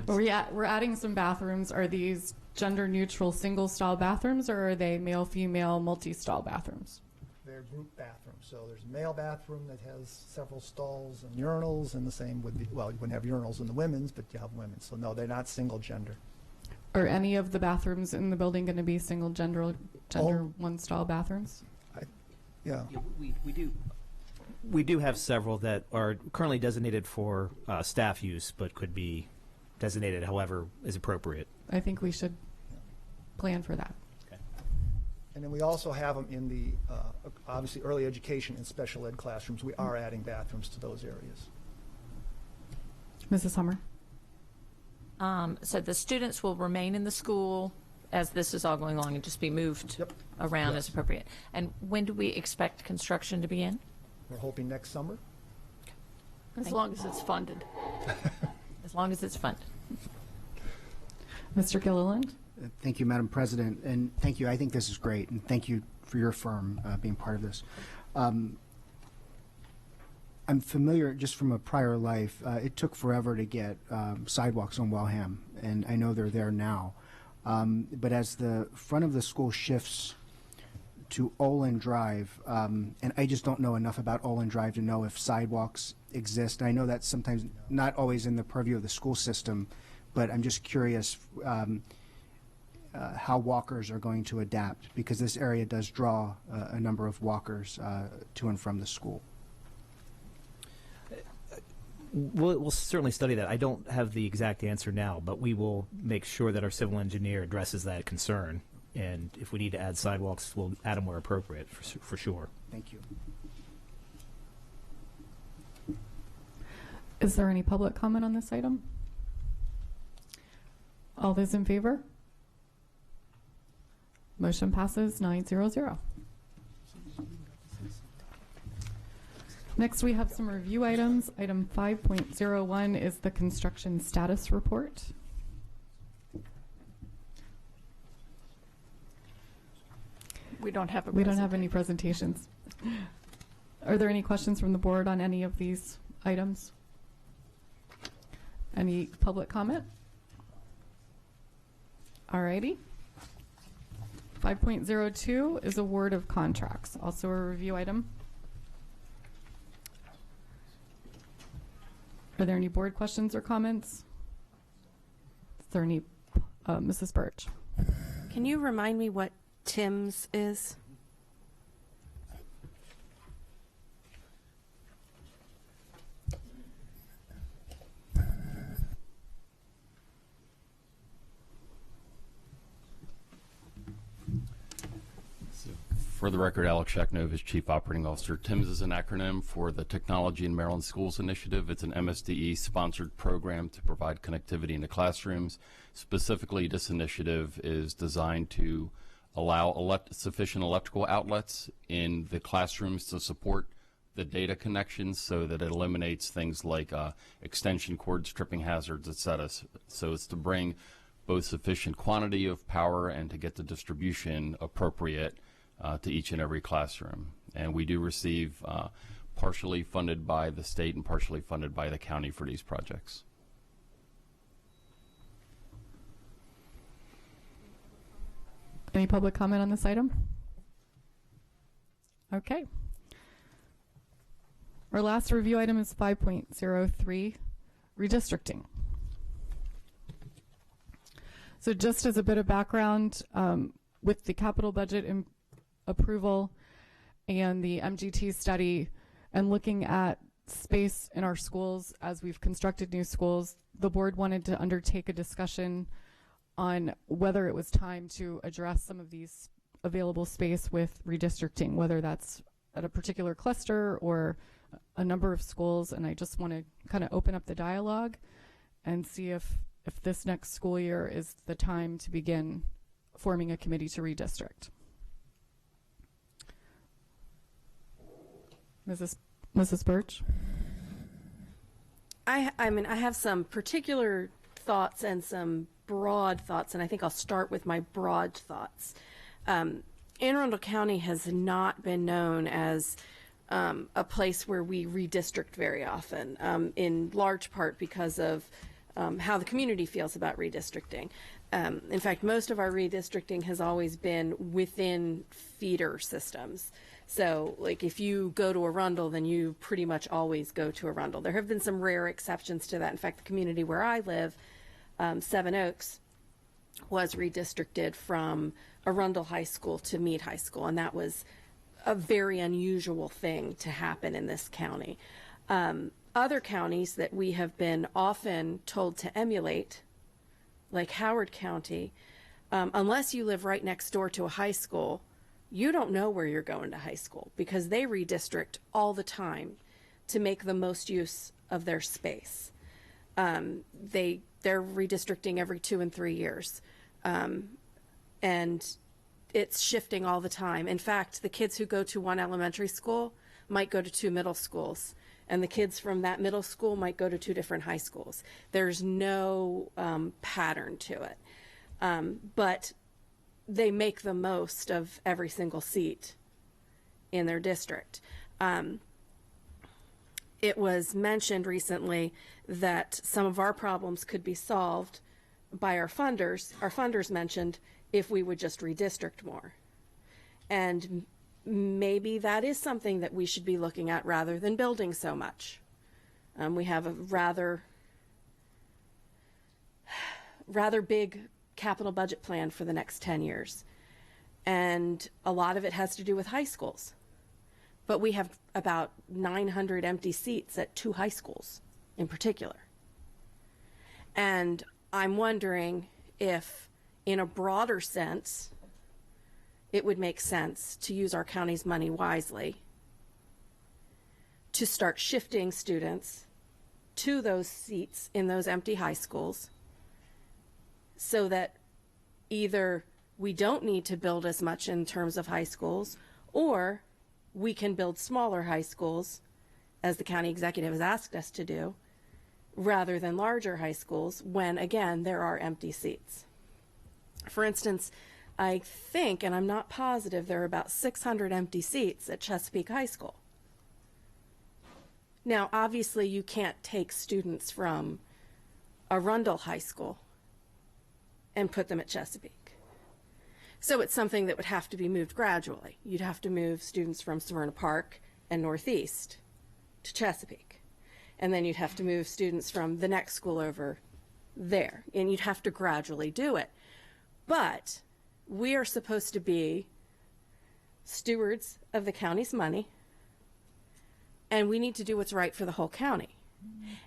We're adding some bathrooms. Are these gender-neutral single-stall bathrooms, or are they male-female multi-stall bathrooms? They're group bathrooms. So there's a male bathroom that has several stalls and urinals, and the same would be, well, you wouldn't have urinals in the women's, but you have women's. So no, they're not single gender. Are any of the bathrooms in the building going to be single gender one-stall bathrooms? Yeah. We do have several that are currently designated for staff use, but could be designated however is appropriate. I think we should plan for that. And then we also have them in the, obviously, early education and special ed classrooms. We are adding bathrooms to those areas. Mrs. Hummer? So the students will remain in the school as this is all going along and just be moved around as appropriate. And when do we expect construction to begin? We're hoping next summer. As long as it's funded. As long as it's funded. Mr. Gilliland? Thank you, Madam President, and thank you. I think this is great, and thank you for your firm being part of this. I'm familiar, just from a prior life, it took forever to get sidewalks on Wellham, and I know they're there now. But as the front of the school shifts to Olin Drive, and I just don't know enough about Olin Drive to know if sidewalks exist. I know that's sometimes not always in the purview of the school system, but I'm just curious how walkers are going to adapt, because this area does draw a number of walkers to and from the school. We'll certainly study that. I don't have the exact answer now, but we will make sure that our civil engineer addresses that concern. And if we need to add sidewalks, we'll add them where appropriate, for sure. Thank you. Is there any public comment on this item? All those in favor? Motion passes 900. Next, we have some review items. Item 5.01 is the construction status report. We don't have a We don't have any presentations. Are there any questions from the board on any of these items? Any public comment? Alrighty. 5.02 is award of contracts, also a review item. Are there any board questions or comments? Is there any, Mrs. Birch? Can you remind me what Tim's is? For the record, Alex Sheknov is Chief Operating Officer. TIMS is an acronym for the Technology in Maryland Schools Initiative. It's an MSDE-sponsored program to provide connectivity in the classrooms. Specifically, this initiative is designed to allow sufficient electrical outlets in the classrooms to support the data connections so that it eliminates things like extension cords, tripping hazards, etc. So it's to bring both sufficient quantity of power and to get the distribution appropriate to each and every classroom. And we do receive partially funded by the state and partially funded by the county for these projects. Any public comment on this item? Okay. Our last review item is 5.03, redistricting. So just as a bit of background, with the capital budget approval and the MGT study and looking at space in our schools as we've constructed new schools, the board wanted to undertake a discussion on whether it was time to address some of these available space with redistricting, whether that's at a particular cluster or a number of schools. And I just want to kind of open up the dialogue and see if this next school year is the time to begin forming a committee to redistrict. Mrs. Birch? I mean, I have some particular thoughts and some broad thoughts, and I think I'll start with my broad thoughts. Anne Arundel County has not been known as a place where we redistrict very often, in large part because of how the community feels about redistricting. In fact, most of our redistricting has always been within feeder systems. So, like, if you go to Arundel, then you pretty much always go to Arundel. There have been some rare exceptions to that. In fact, the community where I live, Seven Oaks, was redistricted from Arundel High School to Meade High School, and that was a very unusual thing to happen in this county. Other counties that we have been often told to emulate, like Howard County, unless you live right next door to a high school, you don't know where you're going to high school because they redistrict all the time to make the most use of their space. They're redistricting every 2 and 3 years. And it's shifting all the time. In fact, the kids who go to one elementary school might go to 2 middle schools, and the kids from that middle school might go to 2 different high schools. There's no pattern to it. But they make the most of every single seat in their district. It was mentioned recently that some of our problems could be solved by our funders. Our funders mentioned if we would just redistrict more. And maybe that is something that we should be looking at rather than building so much. We have a rather big capital budget plan for the next 10 years. And a lot of it has to do with high schools. But we have about 900 empty seats at 2 high schools in particular. And I'm wondering if, in a broader sense, it would make sense to use our county's money wisely to start shifting students to those seats in those empty high schools so that either we don't need to build as much in terms of high schools, or we can build smaller high schools as the county executive has asked us to do, rather than larger high schools when, again, there are empty seats. For instance, I think, and I'm not positive, there are about 600 empty seats at Chesapeake High School. Now, obviously, you can't take students from Arundel High School and put them at Chesapeake. So it's something that would have to be moved gradually. You'd have to move students from Severna Park and Northeast to Chesapeake. And then you'd have to move students from the next school over there. And you'd have to gradually do it. But we are supposed to be stewards of the county's money, and we need to do what's right for the whole county.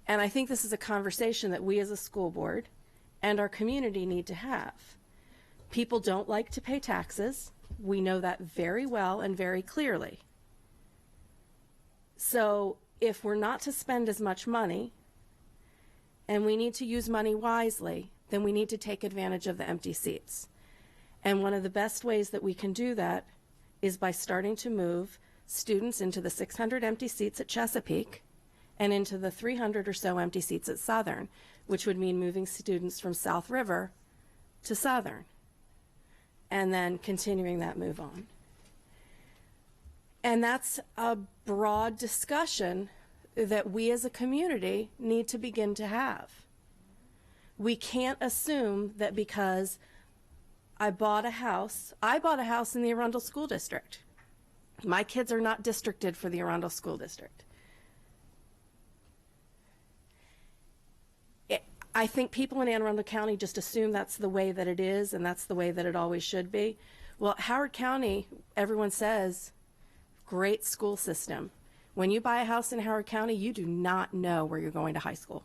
And I think this is a conversation that we as a school board and our community need to have. People don't like to pay taxes. We know that very well and very clearly. So if we're not to spend as much money and we need to use money wisely, then we need to take advantage of the empty seats. And one of the best ways that we can do that is by starting to move students into the 600 empty seats at Chesapeake and into the 300 or so empty seats at Southern, which would mean moving students from South River to Southern and then continuing that move on. And that's a broad discussion that we as a community need to begin to have. We can't assume that because I bought a house in the Arundel School District. My kids are not districted for the Arundel School District. I think people in Anne Arundel County just assume that's the way that it is and that's the way that it always should be. Well, Howard County, everyone says, great school system. When you buy a house in Howard County, you do not know where you're going to high school.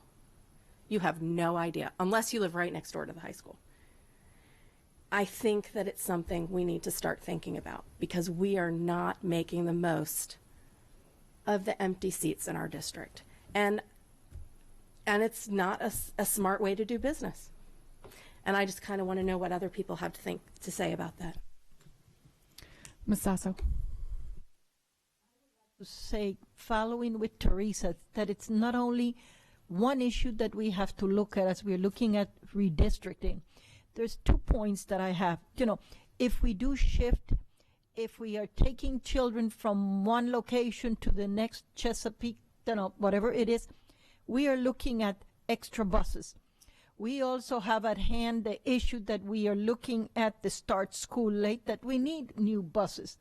You have no idea, unless you live right next door to the high school. I think that it's something we need to start thinking about because we are not making the most of the empty seats in our district. And it's not a smart way to do business. And I just kind of want to know what other people have to say about that. Ms. Sasso. To say, following with Teresa, that it's not only one issue that we have to look at as we're looking at redistricting. There's 2 points that I have. You know, if we do shift, if we are taking children from one location to the next Chesapeake, you know, whatever it is, we are looking at extra buses. We also have at hand the issue that we are looking at the start school late, that we need new buses.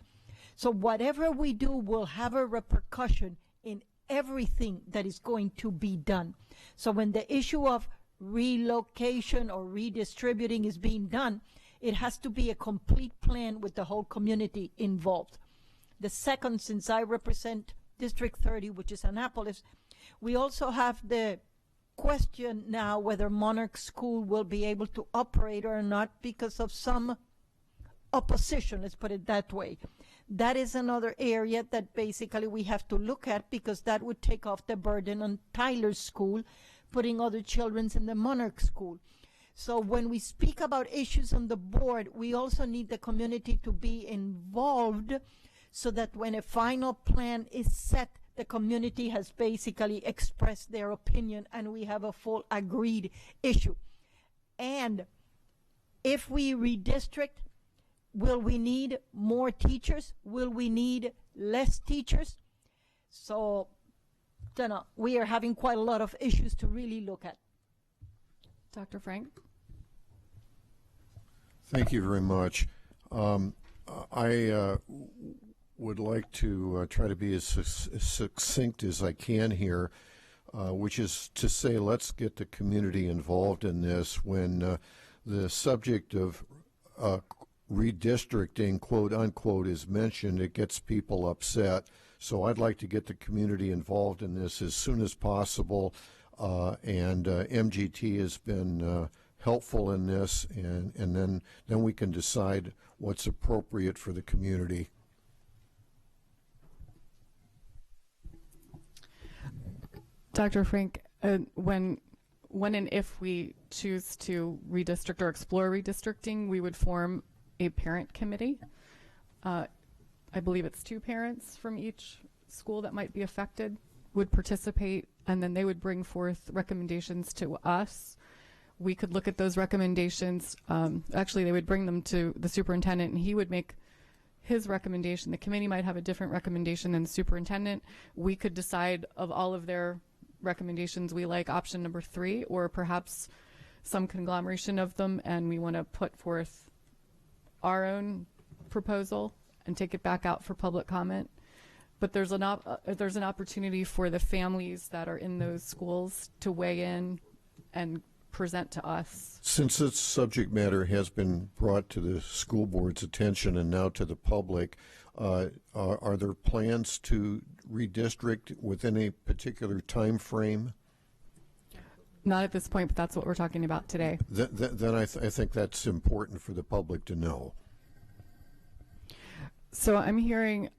So whatever we do will have a repercussion in everything that is going to be done. So when the issue of relocation or redistributing is being done, it has to be a complete plan with the whole community involved. The second, since I represent District 30, which is Annapolis, we also have the question now whether Monarch School will be able to operate or not because of some opposition, let's put it that way. That is another area that basically we have to look at because that would take off the burden on Tyler's school, putting other children in the Monarch School. So when we speak about issues on the board, we also need the community to be involved so that when a final plan is set, the community has basically expressed their opinion and we have a full agreed issue. And if we redistrict, will we need more teachers? Will we need less teachers? So, you know, we are having quite a lot of issues to really look at. Dr. Frank? Thank you very much. I would like to try to be as succinct as I can here, which is to say let's get the community involved in this. When the subject of redistricting, quote unquote, is mentioned, it gets people upset. So I'd like to get the community involved in this as soon as possible. And MGT has been helpful in this, and then we can decide what's appropriate for the community. Dr. Frank, when and if we choose to redistrict or explore redistricting, we would form a parent committee. I believe it's 2 parents from each school that might be affected would participate, and then they would bring forth recommendations to us. We could look at those recommendations. Actually, they would bring them to the superintendent, and he would make his recommendation. The committee might have a different recommendation than the superintendent. We could decide of all of their recommendations we like option number 3, or perhaps some conglomeration of them, and we want to put forth our own proposal and take it back out for public comment. But there's an opportunity for the families that are in those schools to weigh in and present to us. Since this subject matter has been brought to the school board's attention and now to the public, are there plans to redistrict within a particular time frame? Not at this point, but that's what we're talking about today. Then I think that's important for the public to know. So I'm hearing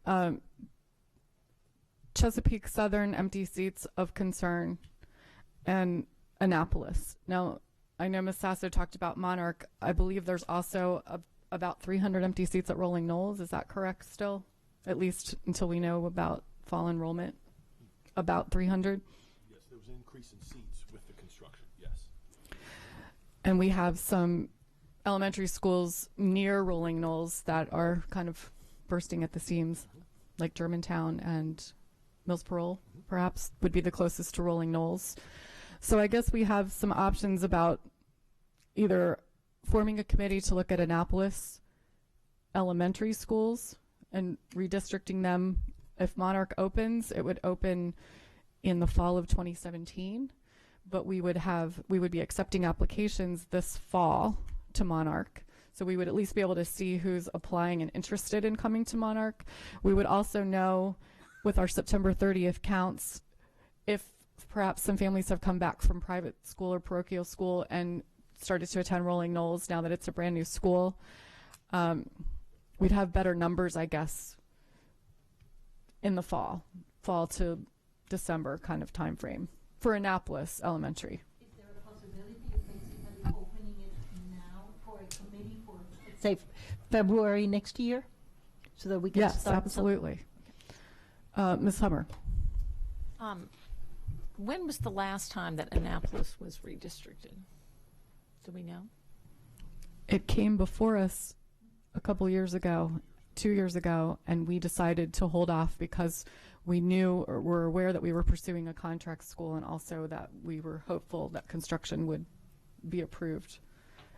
Chesapeake Southern empty seats of concern and Annapolis. Now, I know Ms. Sasso talked about Monarch. I believe there's also about 300 empty seats at Rolling Knolls. Is that correct still? At least until we know about fall enrollment? About 300? Yes, there was an increase in seats with the construction, yes. And we have some elementary schools near Rolling Knolls that are kind of bursting at the seams, like Germantown and Mills Parole, perhaps, would be the closest to Rolling Knolls. So I guess we have some options about either forming a committee to look at Annapolis elementary schools and redistricting them. If Monarch opens, it would open in the fall of 2017, but we would be accepting applications this fall to Monarch. So we would at least be able to see who's applying and interested in coming to Monarch. We would also know with our September 30th counts if perhaps some families have come back from private school or parochial school and started to attend Rolling Knolls now that it's a brand new school. We'd have better numbers, I guess, in the fall to December kind of time frame for Annapolis Elementary. Is there a possibility of basically opening it now for a committee for, say, February next year, so that we can Yes, start? absolutely. Ms. Hummer. When was the last time that Annapolis was redistricted? Do we know? It came before us a couple years ago, 2 years ago, and we decided to hold off because we knew or were aware that we were pursuing a contract school, and also that we were hopeful that construction would be approved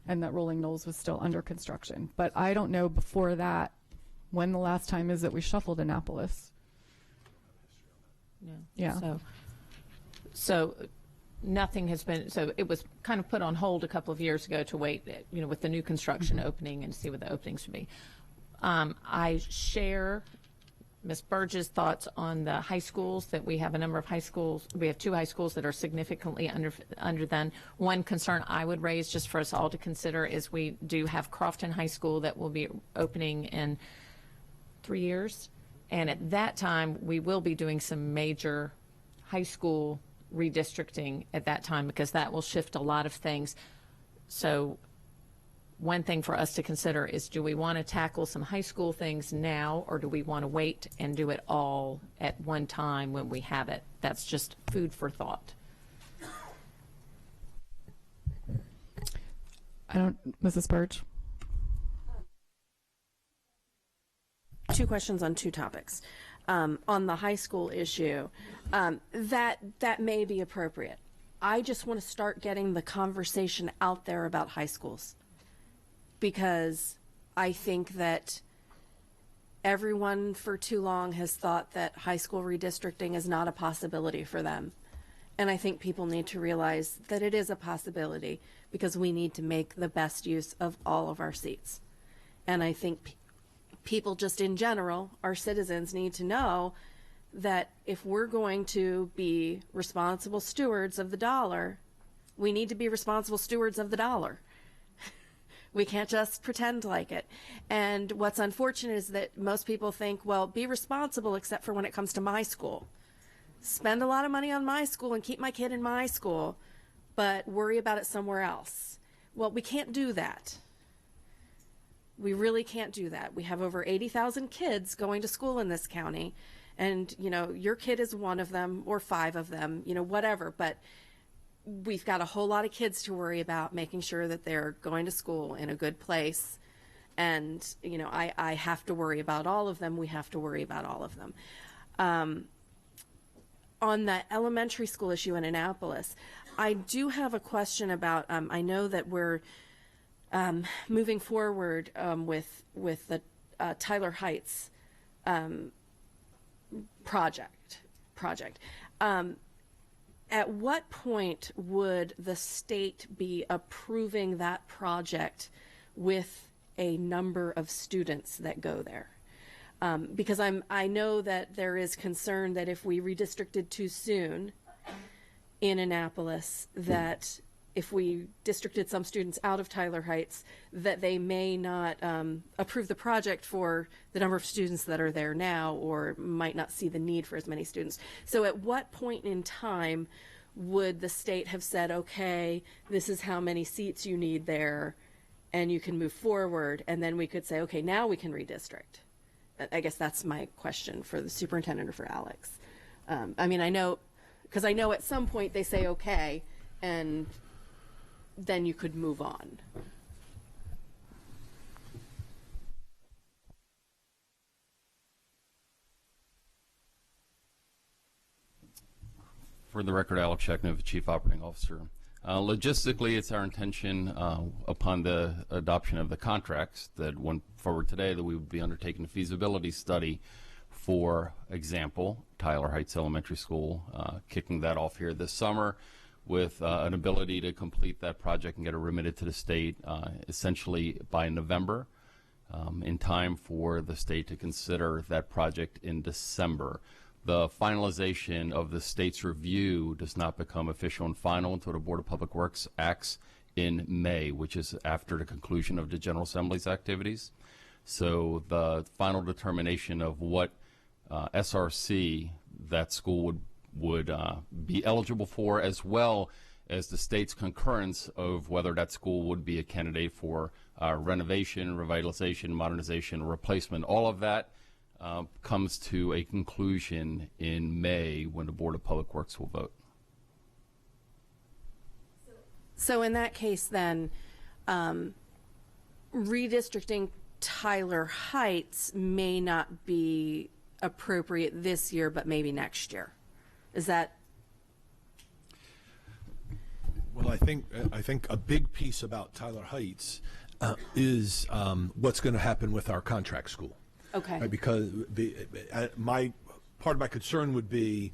and that Rolling Knolls was still under construction. But I don't know before that when the last time is that we shuffled Annapolis. Yeah. So nothing has been, so it was kind of put on hold a couple of years ago to wait, with the new construction opening and see what the openings would be. I share Ms. Burge's thoughts on the high schools, that we have a number of high schools. We have 2 high schools that are significantly under them. One concern I would raise just for us all to consider is we do have Crofton High School that will be opening in 3 years. And at that time, we will be doing some major high school redistricting at that time, because that will shift a lot of things. So one thing for us to consider is, do we want to tackle some high school things now, or do we want to wait and do it all at one time when we have it? That's just food for thought. Mrs. Burge. 2 questions on 2 topics. On the high school issue, that may be appropriate. I just want to start getting the conversation out there about high schools, because I think that everyone for too long has thought that high school redistricting is not a possibility for them. And I think people need to realize that it is a possibility, because we need to make the best use of all of our seats. And I think people just in general, our citizens, need to know that if we're going to be responsible stewards of the dollar, we need to be responsible stewards of the dollar. We can't just pretend like it. And what's unfortunate is that most people think, well, be responsible except for when it comes to my school. Spend a lot of money on my school and keep my kid in my school, but worry about it somewhere else. Well, we can't do that. We really can't do that. We have over 80,000 kids going to school in this county, And, you know, your kid is one of them or 5 of them, you know, whatever. But we've got a whole lot of kids to worry about, making sure that they're going to school in a good place. And, you know, I have to worry about all of them. We have to worry about all of them. On the elementary school issue in Annapolis, I do have a question about, I know that we're moving forward with the Tyler Heights project. At what point would the state be approving that project with a number of students that go there? Because I know that there is concern that if we redistricted too soon in Annapolis, that if we districted some students out of Tyler Heights, that they may not approve the project for the number of students that are there now, or might not see the need for as many students. So at what point in time would the state have said, okay, this is how many seats you need there, and you can move forward, and then we could say, okay, now we can redistrict? I guess that's my question for the superintendent or for Alex. I mean, I know, because I know at some point they say okay, and then you could move on. For the record, Alex Sheknov, Chief Operating Officer. Logistically, it's our intention, upon the adoption of the contracts that went forward today, that we would be undertaking a feasibility study for example, Tyler Heights Elementary School, kicking that off here this summer with an ability to complete that project and get it remitted to the state essentially by November, in time for the state to consider that project in December. The finalization of the state's review does not become official and final until the Board of Public Works acts in May, which is after the conclusion of the General Assembly's activities. So the final determination of what SRC that school would be eligible for, as well as the state's concurrence of whether that school would be a candidate for renovation, revitalization, modernization, replacement, all of that comes to a conclusion in May when the Board of Public Works will vote. So in that case then, redistricting Tyler Heights may not be appropriate this year, but maybe next year. Is that? Well, I think a big piece about Tyler Heights is what's going to happen with our contract school. Okay. Right, because my part of my concern would be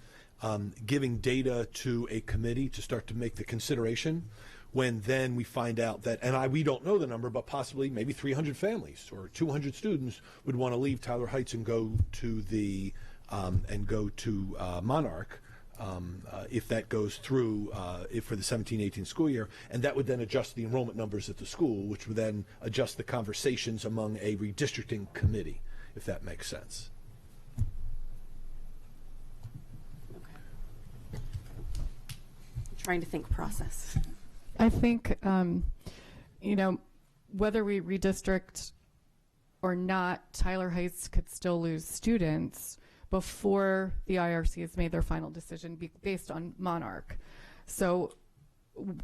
giving data to a committee to start to make the consideration, when then we find out that, and we don't know the number, but possibly maybe 300 families or 200 students would want to leave Tyler Heights and go to the Monarch, if that goes through for the 17-18 school year, and that would then adjust the enrollment numbers at the school, which would then adjust the conversations among a redistricting committee, if that makes sense. Okay. Trying to think process. I think, whether we redistrict or not, Tyler Heights could still lose students before the IRC has made their final decision based on Monarch. So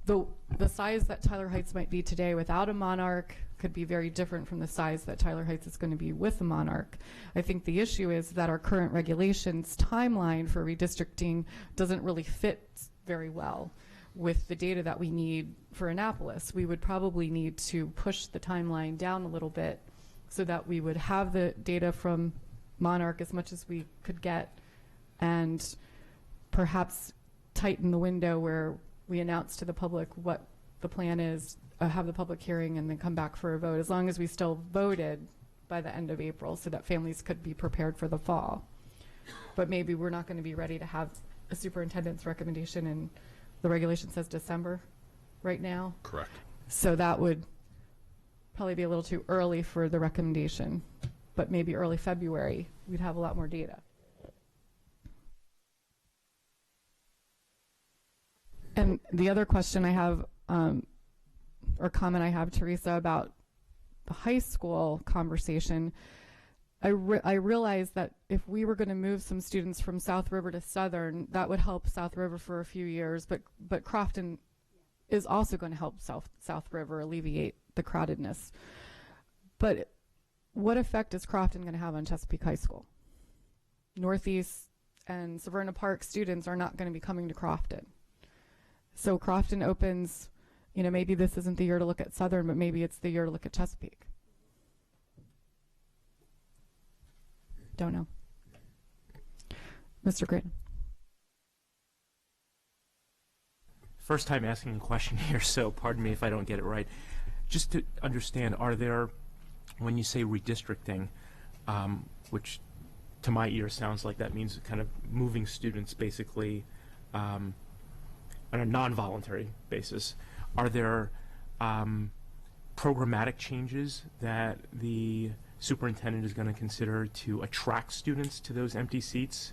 the size that Tyler Heights might be today without a Monarch could be very different from the size that Tyler Heights is going to be with a Monarch. I think the issue is that our current regulations timeline for redistricting doesn't really fit very well with the data that we need for Annapolis. We would probably need to push the timeline down a little bit so that we would have the data from Monarch as much as we could get, and perhaps tighten the window where we announce to the public what the plan is, have the public hearing, and then come back for a vote, as long as we still voted by the end of April, so that families could be prepared for the fall. But maybe we're not going to be ready to have a superintendent's recommendation, and the regulation says December right now. Correct. So that would probably be a little too early for the recommendation, but maybe early February we'd have a lot more data. And the other question I have, or comment I have, Teresa, about the high school conversation, I realized that if we were going to move some students from South River to Southern, that would help South River for a few years, but Crofton is also going to help South River alleviate the crowdedness. But what effect is Crofton going to have on Chesapeake High School? Northeast and Severna Park students are not going to be coming to Crofton. So Crofton opens, you know, maybe this isn't the year to look at Southern, but maybe it's the year to look at Chesapeake. Don't know. Mr. Graydon. First time asking a question here, so pardon me if I don't get it right. Just to understand, are there, when you say redistricting, which to my ear sounds like that means kind of moving students basically on a non-voluntary basis, are there programmatic changes that the superintendent is going to consider to attract students to those empty seats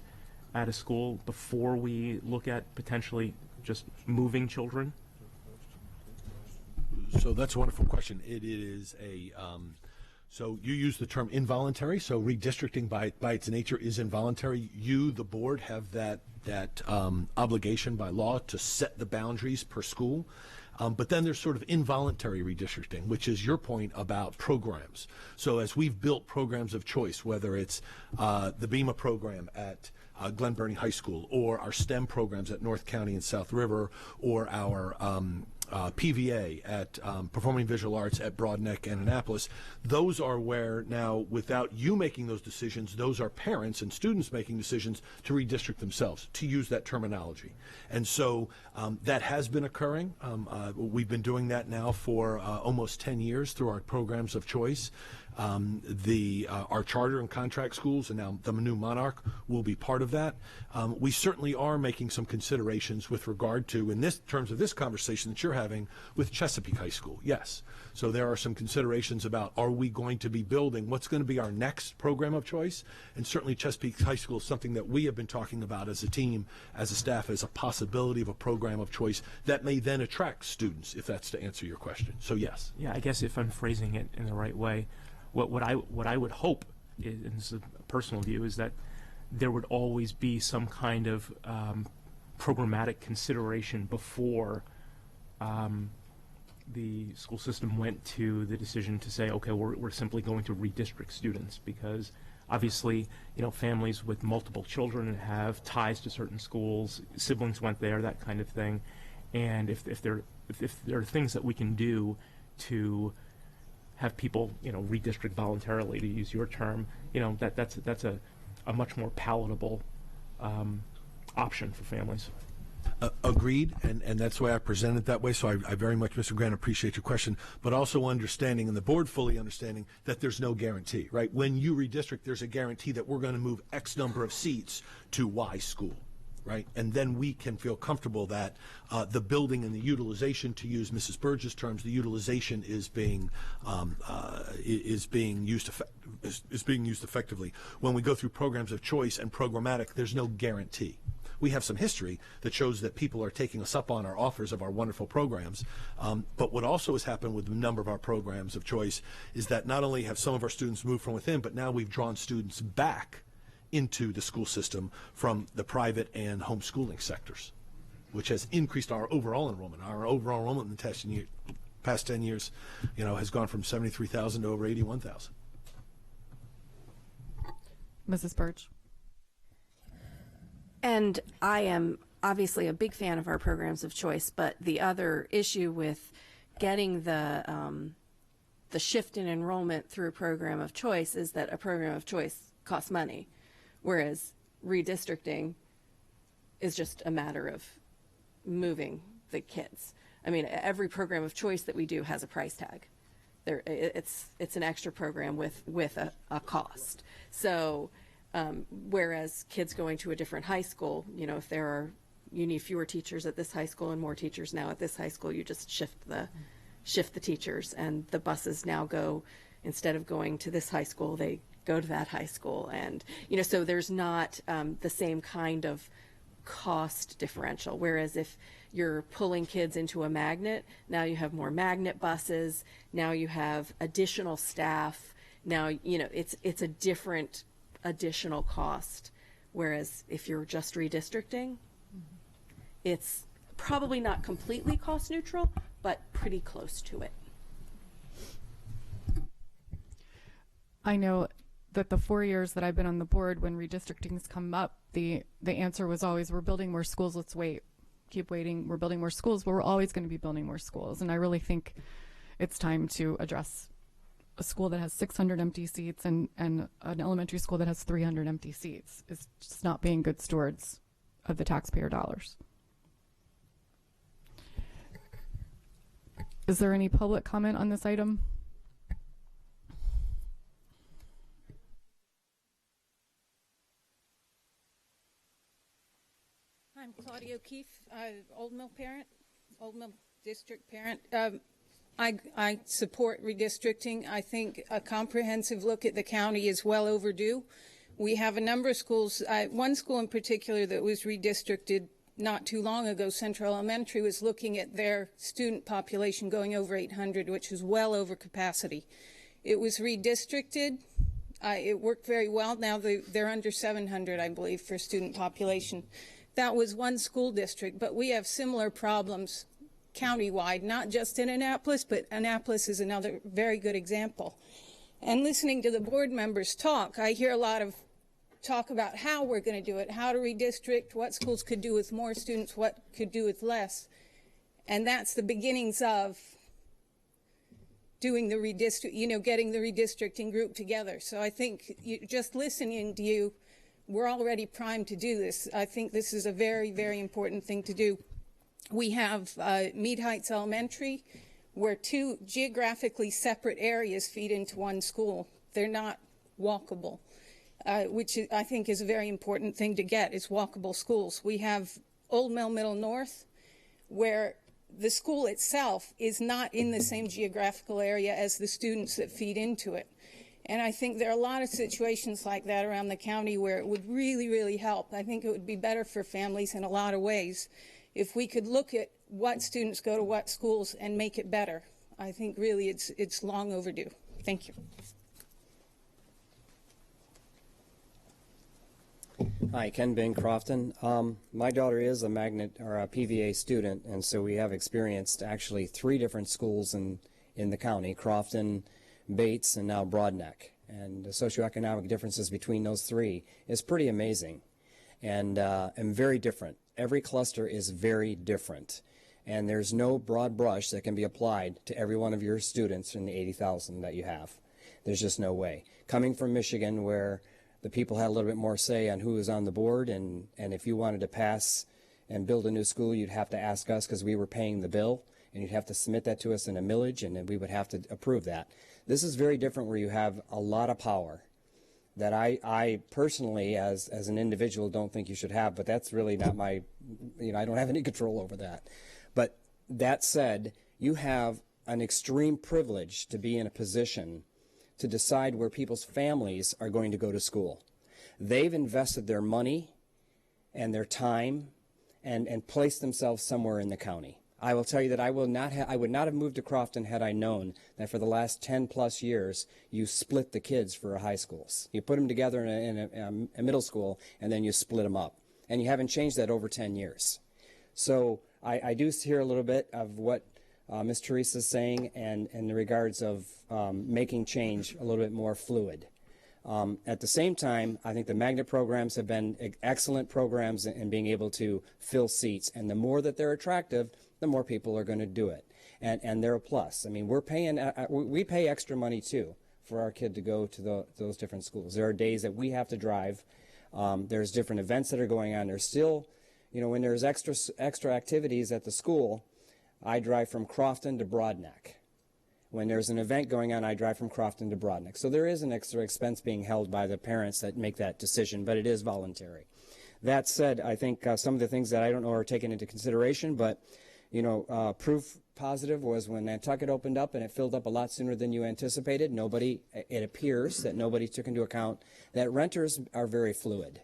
at a school before we look at potentially just moving children? So that's a wonderful question. It is a so you use the term involuntary. So redistricting by its nature is involuntary. You, the board, have that obligation by law to set the boundaries per school. But then there's sort of involuntary redistricting, which is your point about programs. So as we've built programs of choice, whether it's the BEMA program at Glen Burnie High School, or our STEM programs at North County and South River, or our PVA at Performing Visual Arts at Broadneck and Annapolis, those are where now, without you making those decisions, those are parents and students making decisions to redistrict themselves, to use that terminology. And so that has been occurring. We've been doing that now for almost 10 years through our programs of choice. Our charter and contract schools, and now the new Monarch, will be part of that. We certainly are making some considerations with regard to, in this terms of this conversation that you're having with Chesapeake High School. Yes. So there are some considerations about, are we going to be building, what's going to be our next program of choice? And certainly Chesapeake High School is something that we have been talking about as a team, as a staff, as a possibility of a program of choice that may then attract students, if that's to answer your question. So yes. Yeah, I guess if I'm phrasing it in the right way, what I would hope, and this is a personal view, is that there would always be some kind of programmatic consideration before the school system went to the decision to say, okay, we're simply going to redistrict students, because obviously, you know, families with multiple children have ties to certain schools, siblings went there, that kind of thing, and if there are things that we can do to have people, you know, redistrict voluntarily, to use your term, you know, that's a much more palatable option for families. Agreed, and that's the way I present it that way. So I very much, Mr. Grant, appreciate your question, but also understanding, and the board fully understanding, that there's no guarantee, right? When you redistrict, there's a guarantee that we're going to move X number of seats to Y school. Right, and then we can feel comfortable that the building and the utilization, to use Mrs. Burge's terms, the utilization is being used effectively. When we go through programs of choice and programmatic, there's no guarantee. We have some history that shows that people are taking us up on our offers of our wonderful programs. But what also has happened with a number of our programs of choice is that not only have some of our students moved from within, but now we've drawn students back into the school system from the private and homeschooling sectors, which has increased our overall enrollment. Our overall enrollment in the past 10 years, you know, has gone from 73,000 to over 81,000. Mrs. Burge. And I am obviously a big fan of our programs of choice, but the other issue with getting the shift in enrollment through a program of choice is that a program of choice costs money, whereas redistricting is just a matter of moving the kids. I mean, every program of choice that we do has a price tag. It's an extra program with a cost. So whereas kids going to a different high school, you know, if you need fewer teachers at this high school and more teachers now at this high school, you just shift the teachers, and the buses now go, instead of going to this high school, they go to that high school. And, you know, so there's not the same kind of cost differential. Whereas if you're pulling kids into a magnet, now you have more magnet buses, now you have additional staff, Now, it's a different additional cost, whereas if you're just redistricting, it's probably not completely cost neutral, but pretty close to it. I know that the 4 years that I've been on the board, when redistricting's come up, the answer was always, we're building more schools, let's wait. Keep waiting, we're building more schools, but we're always going to be building more schools. And I really think it's time to address a school that has 600 empty seats and an elementary school that has 300 empty seats. It's just not being good stewards of the taxpayer dollars. Is there any public comment on this item? I'm Claudia O'Keefe, Old Mill parent, Old Mill District parent. I support redistricting. I think a comprehensive look at the county is well overdue. We have a number of schools, one school in particular that was redistricted not too long ago, Central Elementary, was looking at their student population going over 800, which is well over capacity. It was redistricted. It worked very well. Now they're under 700, I believe, for student population. That was one school district, but we have similar problems countywide, not just in Annapolis, but Annapolis is another very good example. And listening to the board members talk, I hear a lot of talk about how we're going to do it, how to redistrict, what schools could do with more students, what could do with less. And that's the beginnings of doing the getting the redistricting group together. So I think just listening to you, we're already primed to do this. I think this is a very, very important thing to do. We have Mead Heights Elementary, where two geographically separate areas feed into one school. They're not walkable, which I think is a very important thing to get, is walkable schools. We have Old Mill Middle North, where the school itself is not in the same geographical area as the students that feed into it. And I think there are a lot of situations like that around the county where it would really, really help. I think it would be better for families in a lot of ways if we could look at what students go to what schools and make it better. I think really it's long overdue. Thank you. Hi, Ken Bing, Crofton. My daughter is a magnet or a PVA student, and so we have experienced actually 3 different schools in the county: Crofton, Bates, and now Broadneck. And the socioeconomic differences between those 3 is pretty amazing and very different. Every cluster is very different, and there's no broad brush that can be applied to every one of your students in the 80,000 that you have. There's just no way. Coming from Michigan, where the people had a little bit more say on who was on the board, and if you wanted to pass and build a new school, you'd have to ask us because we were paying the bill, and you'd have to submit that to us in a millage, and then we would have to approve that. This is very different, where you have a lot of power that I personally, as an individual, don't think you should have, but that's really not my, I don't have any control over that. But that said, you have an extreme privilege to be in a position to decide where people's families are going to go to school. They've invested their money and their time and placed themselves somewhere in the county. I will tell you that I would not have moved to Crofton had I known that for the last 10 plus years you split the kids for high schools. You put them together in a middle school and then you split them up. And you haven't changed that over 10 years. So I do hear a little bit of what Ms. Teresa is saying and in the regards of making change a little bit more fluid. At the same time, I think the magnet programs have been excellent programs in being able to fill seats. And the more that they're attractive, the more people are going to do it. And they're a plus. I mean, we pay extra money too for our kid to go to those different schools. There are days that we have to drive. There's different events that are going on. There's still, when there's extra activities at the school, I drive from Crofton to Broadneck. When there's an event going on, I drive from Crofton to Broadneck. So there is an extra expense being held by the parents that make that decision, but it is voluntary. That said, I think some of the things that I don't know are taken into consideration, but proof positive was when Nantucket opened up and it filled up a lot sooner than you anticipated. It appears that nobody took into account that renters are very fluid.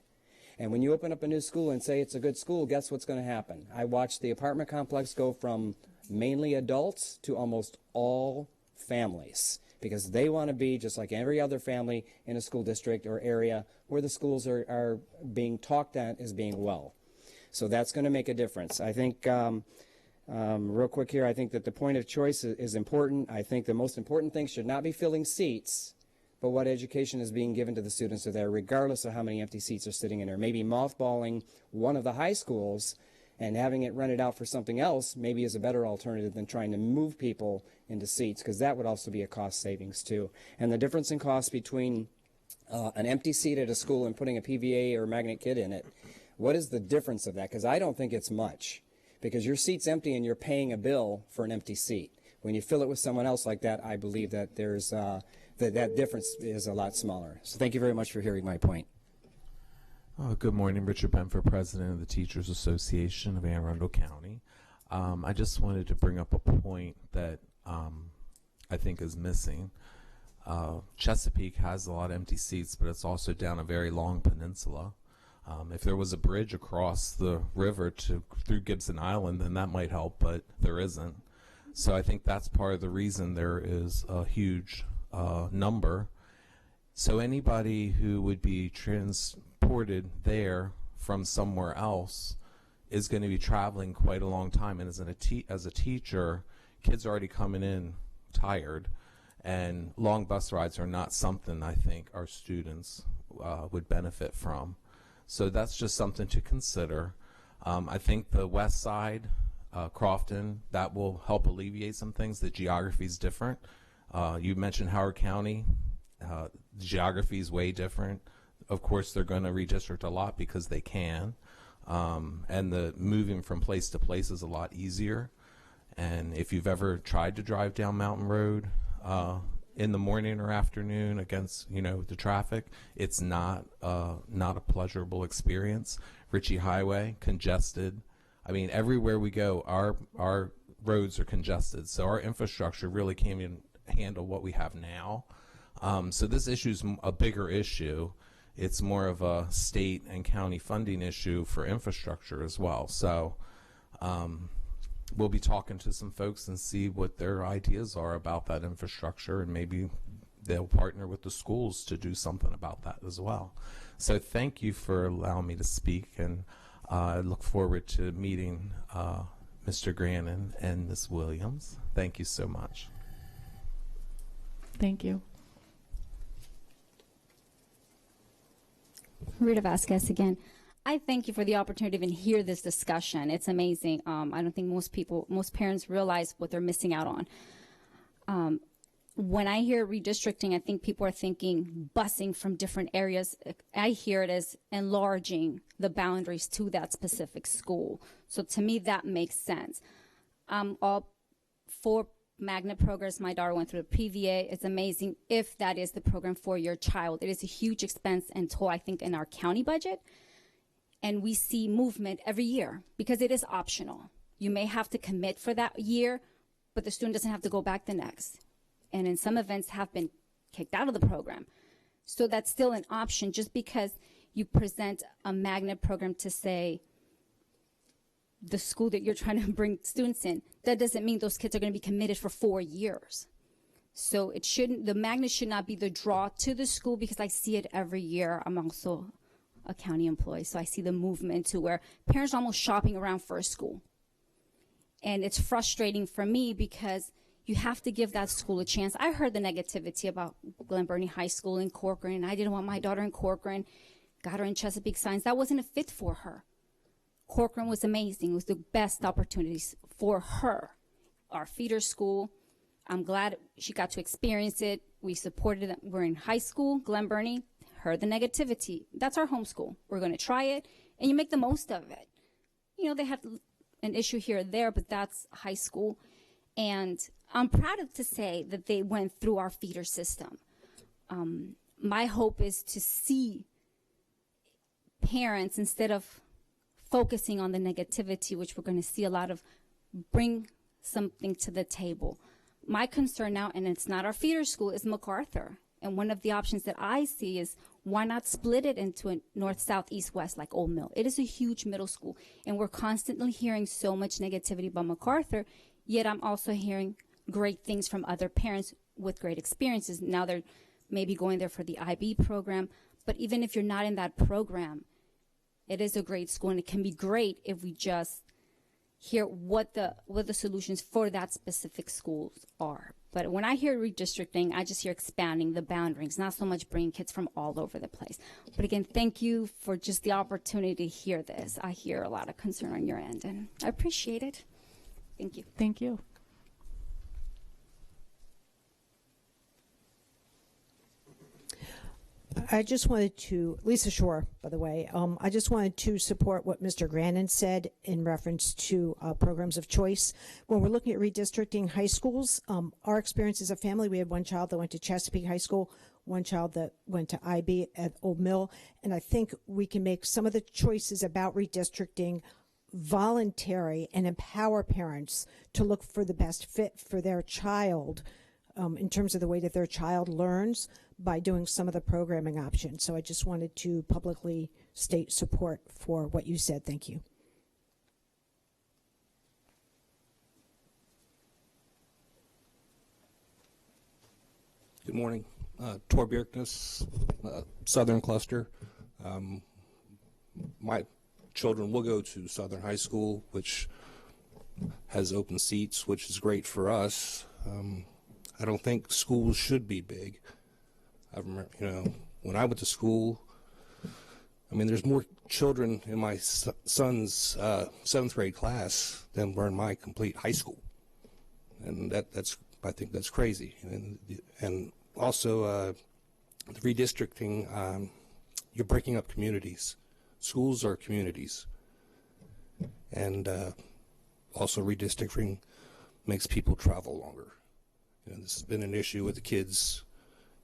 And when you open up a new school and say it's a good school, guess what's going to happen? I watched the apartment complex go from mainly adults to almost all families because they want to be just like every other family in a school district or area where the schools are being talked at as being well. So that's going to make a difference. I think, real quick here, I think that the point of choice is important. I think the most important thing should not be filling seats, but what education is being given to the students are there, regardless of how many empty seats are sitting in there. Maybe mothballing one of the high schools and having it rented out for something else maybe is a better alternative than trying to move people into seats, because that would also be a cost savings too. And the difference in cost between an empty seat at a school and putting a PVA or magnet kit in it, what is the difference of that? Because I don't think it's much, because your seat's empty and you're paying a bill for an empty seat. When you fill it with someone else like that, I believe that there's that difference is a lot smaller. So thank you very much for hearing my point. Good morning, Richard Benford, President of the Teachers Association of Anne Arundel County. I just wanted to bring up a point that I think is missing. Chesapeake has a lot of empty seats, but it's also down a very long peninsula. If there was a bridge across the river through Gibson Island, then that might help, but there isn't. So I think that's part of the reason there is a huge number. So anybody who would be transported there from somewhere else is going to be traveling quite a long time. And as a teacher, kids are already coming in tired, and long bus rides are not something I think our students would benefit from. So that's just something to consider. I think the west side, Crofton, that will help alleviate some things. The geography is different. You mentioned Howard County. The geography is way different. Of course, they're going to redistrict a lot because they can. And the moving from place to place is a lot easier. And if you've ever tried to drive down Mountain Road in the morning or afternoon against, the traffic, it's not a pleasurable experience. Ritchie Highway, congested. I mean, everywhere we go, our roads are congested. So our infrastructure really can't even handle what we have now. So this issue is a bigger issue. It's more of a state and county funding issue for infrastructure as well. So we'll be talking to some folks and see what their ideas are about that infrastructure, and maybe they'll partner with the schools to do something about that as well. So thank you for allowing me to speak, and I look forward to meeting Mr. Grannon and Ms. Williams. Thank you so much. Thank you. Rita Vasquez again. I thank you for the opportunity to even hear this discussion. It's amazing. I don't think most parents realize what they're missing out on. When I hear redistricting, I think people are thinking busing from different areas. I hear it as enlarging the boundaries to that specific school. So to me, that makes sense. All for magnet programs, my daughter went through the PVA. It's amazing if that is the program for your child. It is a huge expense and toll, I think, in our county budget. And we see movement every year because it is optional. You may have to commit for that year, but the student doesn't have to go back the next. And in some events have been kicked out of the program. So that's still an option. Just because you present a magnet program to say the school that you're trying to bring students in, that doesn't mean those kids are going to be committed for 4 years. So the magnet should not be the draw to the school, because I see it every year. I'm also a county employee, so I see the movement to where parents are almost shopping around for a school. And it's frustrating for me because you have to give that school a chance. I heard the negativity about Glen Burnie High School in Corcoran, and I didn't want my daughter in Corcoran. Got her in Chesapeake Science. That wasn't a fit for her. Corcoran was amazing. It was the best opportunities for her. Our feeder school, I'm glad she got to experience it. We supported it. We're in high school, Glen Burnie, heard the negativity. That's our homeschool. We're going to try it, and you make the most of it. They have an issue here or there, but that's high school. And I'm proud to say that they went through our feeder system. My hope is to see parents, instead of focusing on the negativity, which we're going to see a lot of, bring something to the table. My concern now, and it's not our feeder school, is MacArthur. And one of the options that I see is, why not split it into a north, south, east, west, like Old Mill? It is a huge middle school, and we're constantly hearing so much negativity about MacArthur, yet I'm also hearing great things from other parents with great experiences. Now they're maybe going there for the IB program. But even if you're not in that program, it is a great school, and it can be great if we just hear what the solutions for that specific schools are. But when I hear redistricting, I just hear expanding the boundaries, not so much bringing kids from all over the place. But again, thank you for just the opportunity to hear this. I hear a lot of concern on your end, and I appreciate it. Thank you. Thank you. I just wanted to, Lisa Shore, by the way, I just wanted to support what Mr. Grannon said in reference to programs of choice. When we're looking at redistricting high schools, our experience as a family, we had one child that went to Chesapeake High School, one child that went to IB at Old Mill, and I think we can make some of the choices about redistricting voluntary and empower parents to look for the best fit for their child in terms of the way that their child learns by doing some of the programming options. So I just wanted to publicly state support for what you said. Thank you. Good morning. Tor Bjerknes, Southern Cluster. My children will go to Southern High School, which has open seats, which is great for us. I don't think schools should be big. I remember, when I went to school, I mean, there's more children in my son's 7th grade class than were in my complete high school, and I think that's crazy. And also, the redistricting, you're breaking up communities. Schools are communities, and also redistricting makes people travel longer. This has been an issue with the kids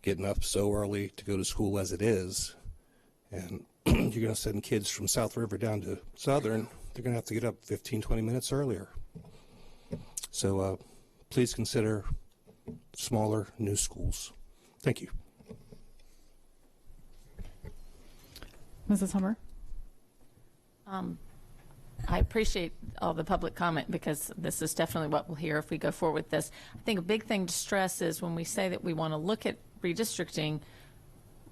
getting up so early to go to school as it is, and you're going to send kids from South River down to Southern, they're going to have to get up 15, 20 minutes earlier. So please consider smaller new schools. Thank you. Mrs. Hummer? I appreciate all the public comment, because this is definitely what we'll hear if we go forward with this. I think a big thing to stress is when we say that we want to look at redistricting,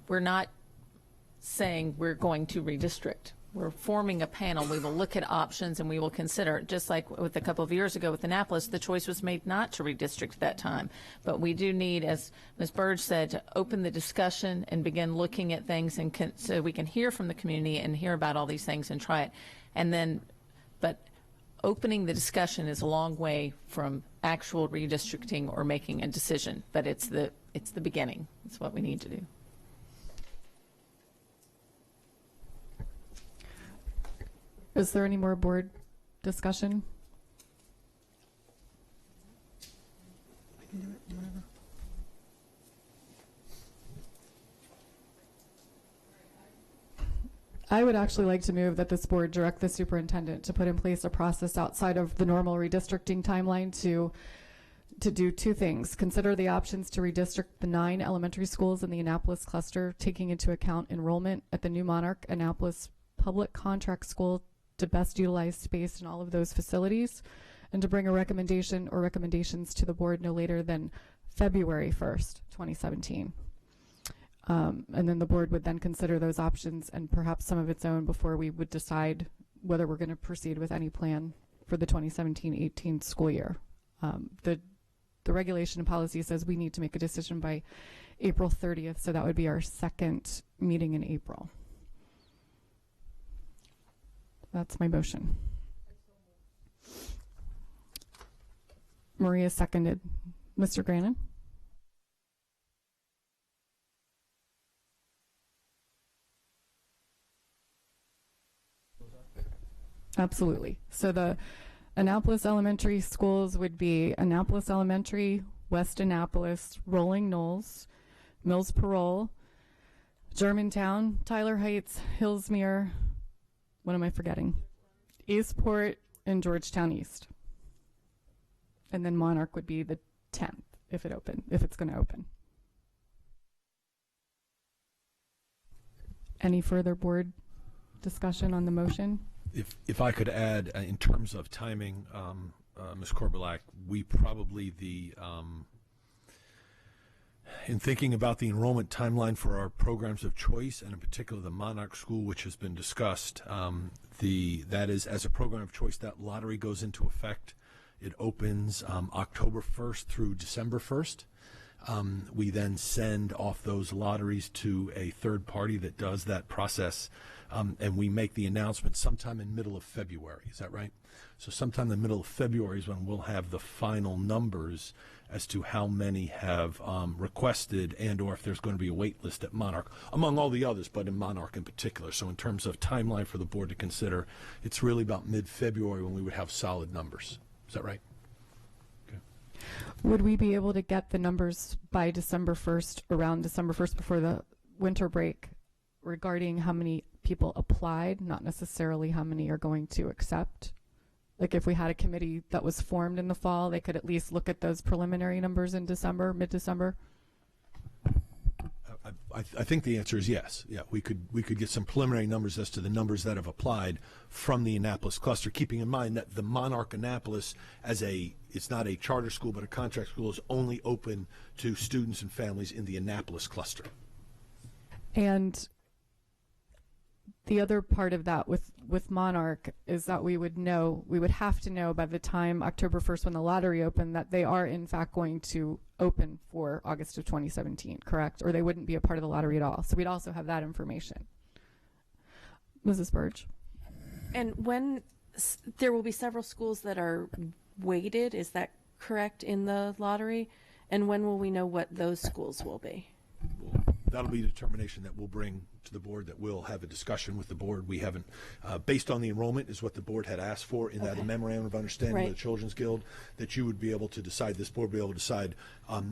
we're not saying we're going to redistrict. We're forming a panel. We will look at options and we will consider, just like with a couple of years ago with Annapolis, the choice was made not to redistrict at that time. But we do need, as Ms. Burge said, to open the discussion and begin looking at things, and so we can hear from the community and hear about all these things and try it. And then, but opening the discussion is a long way from actual redistricting or making a decision. But it's the beginning. It's what we need to do. Is there any more board discussion? I would actually like to move that this board direct the superintendent to put in place a process outside of the normal redistricting timeline to do two things. Consider the options to redistrict the 9 elementary schools in the Annapolis cluster, taking into account enrollment at the New Monarch Annapolis Public Contract School to best utilize space in all of those facilities, and to bring a recommendation or recommendations to the board no later than February 1st, 2017. And then the board would then consider those options and perhaps some of its own before we would decide whether we're going to proceed with any plan for the 2017-18 school year. The regulation and policy says we need to make a decision by April 30th, so that would be our second meeting in April. That's my motion. Maria seconded. Mr. Grannon? Absolutely. So the Annapolis elementary schools would be Annapolis Elementary, West Annapolis, Rolling Knolls, Mills Parole, Germantown, Tyler Heights, Hillsmere, what am I forgetting? Eastport and Georgetown East. And then Monarch would be the 10th if it's going to open. Any further board discussion on the motion? If I could add, in terms of timing, Ms. Korbelak, we probably In thinking about the enrollment timeline for our programs of choice, and in particular the Monarch School, which has been discussed, that is, as a program of choice, that lottery goes into effect. It opens October 1st through December 1st. We then send off those lotteries to a third party that does that process, and we make the announcement sometime in middle of February. Is that right? So sometime in the middle of February is when we'll have the final numbers as to how many have requested, and or if there's going to be a wait list at Monarch, among all the others, but in Monarch in particular. So in terms of timeline for the board to consider, it's really about mid-February when we would have solid numbers. Is that right? Would we be able to get the numbers by December 1st, around December 1st before the winter break, regarding how many people applied, not necessarily how many are going to accept? Like if we had a committee that was formed in the fall, they could at least look at those preliminary numbers in December, mid-December? I think the answer is yes. Yeah, we could get some preliminary numbers as to the numbers that have applied from the Annapolis cluster, keeping in mind that the Monarch Annapolis, it's not a charter school but a contract school, is only open to students and families in the Annapolis cluster. And the other part of that with Monarch is that we would have to know by the time October 1st when the lottery opened that they are in fact going to open for August of 2017, correct? Or they wouldn't be a part of the lottery at all. So we'd also have that information. Mrs. Burge. And when there will be several schools that are weighted, is that correct, in the lottery? And when will we know what those schools will be? That'll be a determination that we'll bring to the board, that we'll have a discussion with the board. We haven't, based on the enrollment is what the board had asked for in that memorandum of understanding with the Children's Guild, that you would be able to decide, this board will be able to decide,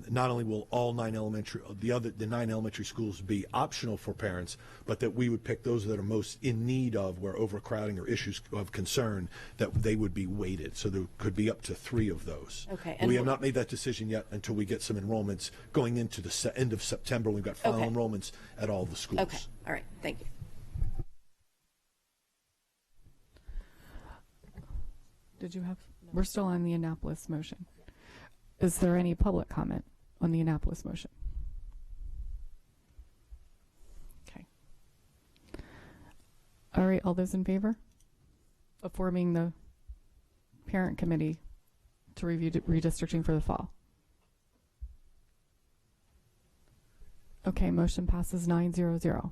not only will all the 9 elementary schools be optional for parents, but that we would pick those that are most in need of, where overcrowding or issues of concern, that they would be weighted. So there could be up to 3 of those. Okay. We have not made that decision yet until we get some enrollments going into the end of September. We've got final enrollments at all the schools. Okay. All right. Thank you. Did you have? We're still on the Annapolis motion. Is there any public comment on the Annapolis motion? Okay. All right. All those in favor of forming the parent committee to review redistricting for the fall? Okay. Motion passes 9-0-0.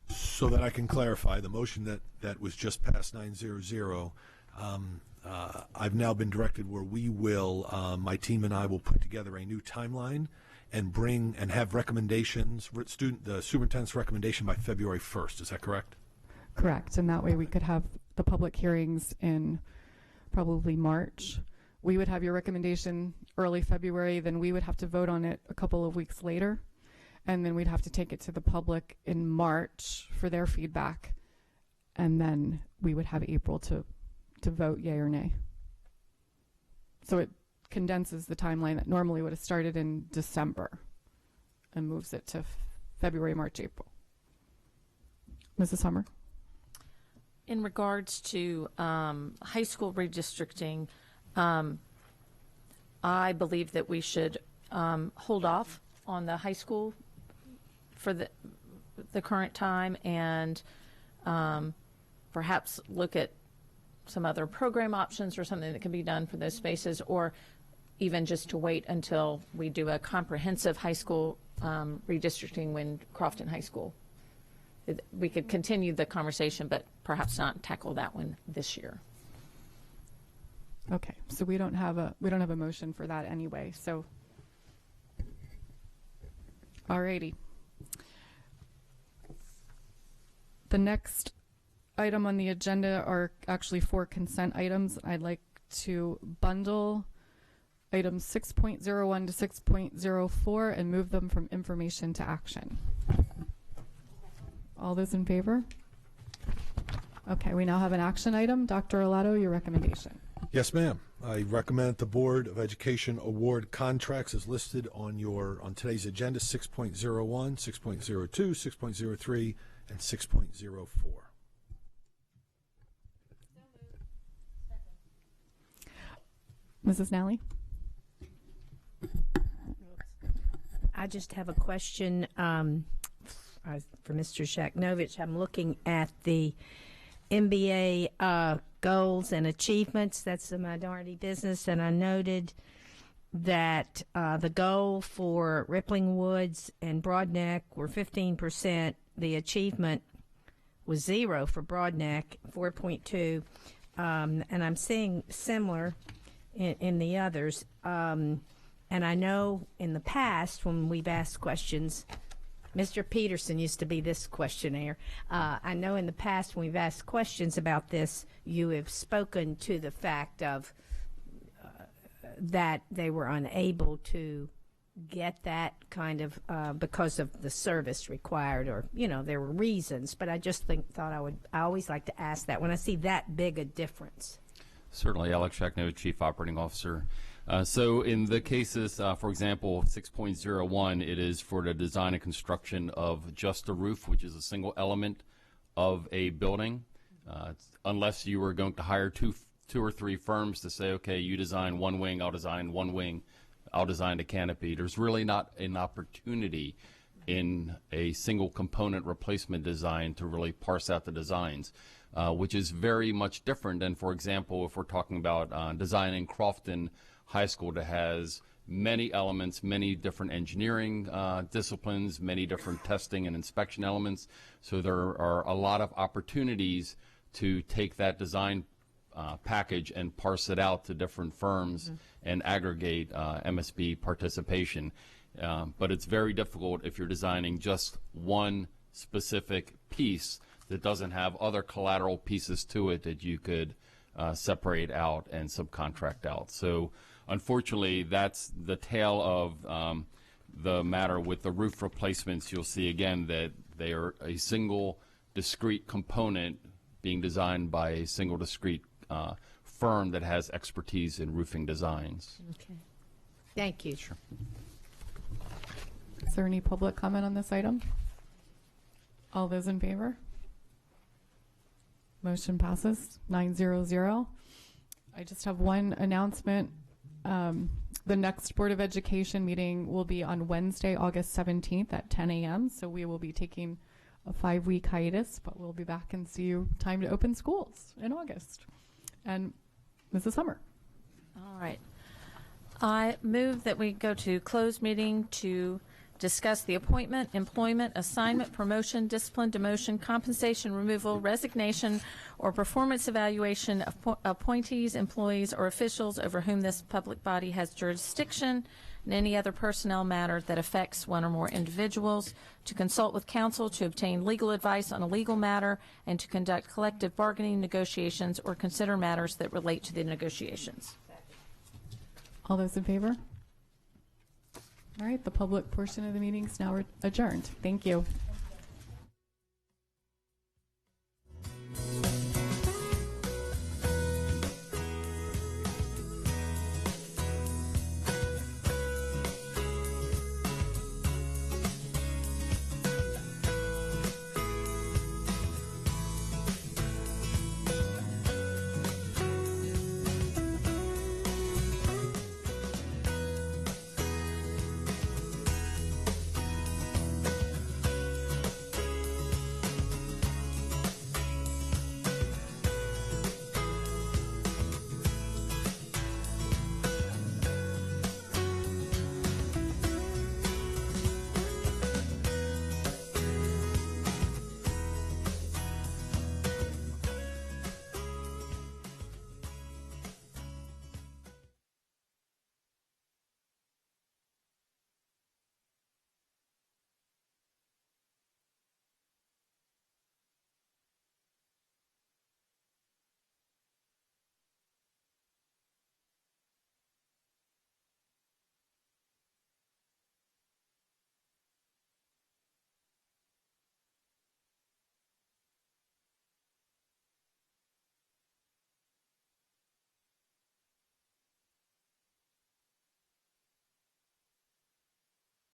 So that I can clarify, the motion that was just passed 9-0-0, I've now been directed where we will, my team and I will put together a new timeline and bring and have recommendations, the superintendent's recommendation by February 1st. Is that correct? Correct. And that way we could have the public hearings in probably March. We would have your recommendation early February, then we would have to vote on it a couple of weeks later. And then we'd have to take it to the public in March for their feedback. And then we would have April to vote yay or nay. So it condenses the timeline that normally would have started in December and moves it to February, March, April. Mrs. Hummer? In regards to high school redistricting, I believe that we should hold off on the high school for the current time, and perhaps look at some other program options or something that can be done for those spaces, or even just to wait until we do a comprehensive high school redistricting when Crofton High School. We could continue the conversation, but perhaps not tackle that one this year. Okay, so we don't have a motion for that anyway. So, alrighty. The next item on the agenda are actually 4 consent items. I'd like to bundle items 6.01 to 6.04 and move them from information to action. All those in favor? Okay, we now have an action item. Dr. Olato, your recommendation. Yes, ma'am. I recommend that the Board of Education award contracts as listed on today's agenda: 6.01, 6.02, 6.03, and 6.04. Mrs. Nally? I just have a question for Mr. Shaknovich. I'm looking at the MBA goals and achievements. That's the minority business, and I noted that the goal for Rippling Woods and Broadneck were 15%. The achievement was 0 for Broadneck, 4.2, and I'm seeing similar in the others. And I know in the past when we've asked questions, Mr. Peterson used to be this questionnaire. I know in the past when we've asked questions about this, you have spoken to the fact of that they were unable to get that kind of because of the service required, or there were reasons. But I just thought I always like to ask that when I see that big a difference. Certainly, Alex Shakno, Chief Operating Officer. So in the cases, for example, 6.01, it is for the design and construction of just a roof, which is a single element of a building. Unless you were going to hire two or three firms to say, okay, you design one wing, I'll design one wing, I'll design a canopy. There's really not an opportunity in a single component replacement design to really parse out the designs, which is very much different than, for example, if we're talking about designing Crofton High School that has many elements, many different engineering disciplines, many different testing and inspection elements. So there are a lot of opportunities to take that design package and parse it out to different firms and aggregate MSB participation. But it's very difficult if you're designing just one specific piece that doesn't have other collateral pieces to it that you could separate out and subcontract out. So unfortunately, that's the tale of the matter with the roof replacements. You'll see again that they are a single discrete component being designed by a single discrete firm that has expertise in roofing designs. Okay. Thank you. Sure. Is there any public comment on this item? All those in favor? Motion passes 900. I just have one announcement. The next Board of Education meeting will be on Wednesday, August 17th at 10 a.m. So we will be taking a 5-week hiatus, but we'll be back and see you time to open schools in August. And Mrs. Summer. All right. I move that we go to closed meeting to discuss the appointment, employment, assignment, promotion, discipline, demotion, compensation, removal, resignation, or performance evaluation of appointees, employees, or officials over whom this public body has jurisdiction, and any other personnel matter that affects one or more individuals, to consult with counsel to obtain legal advice on a legal matter, and to conduct collective bargaining negotiations or consider matters that relate to the negotiations. All those in favor? All right, the public portion of the meeting is now adjourned. Thank you.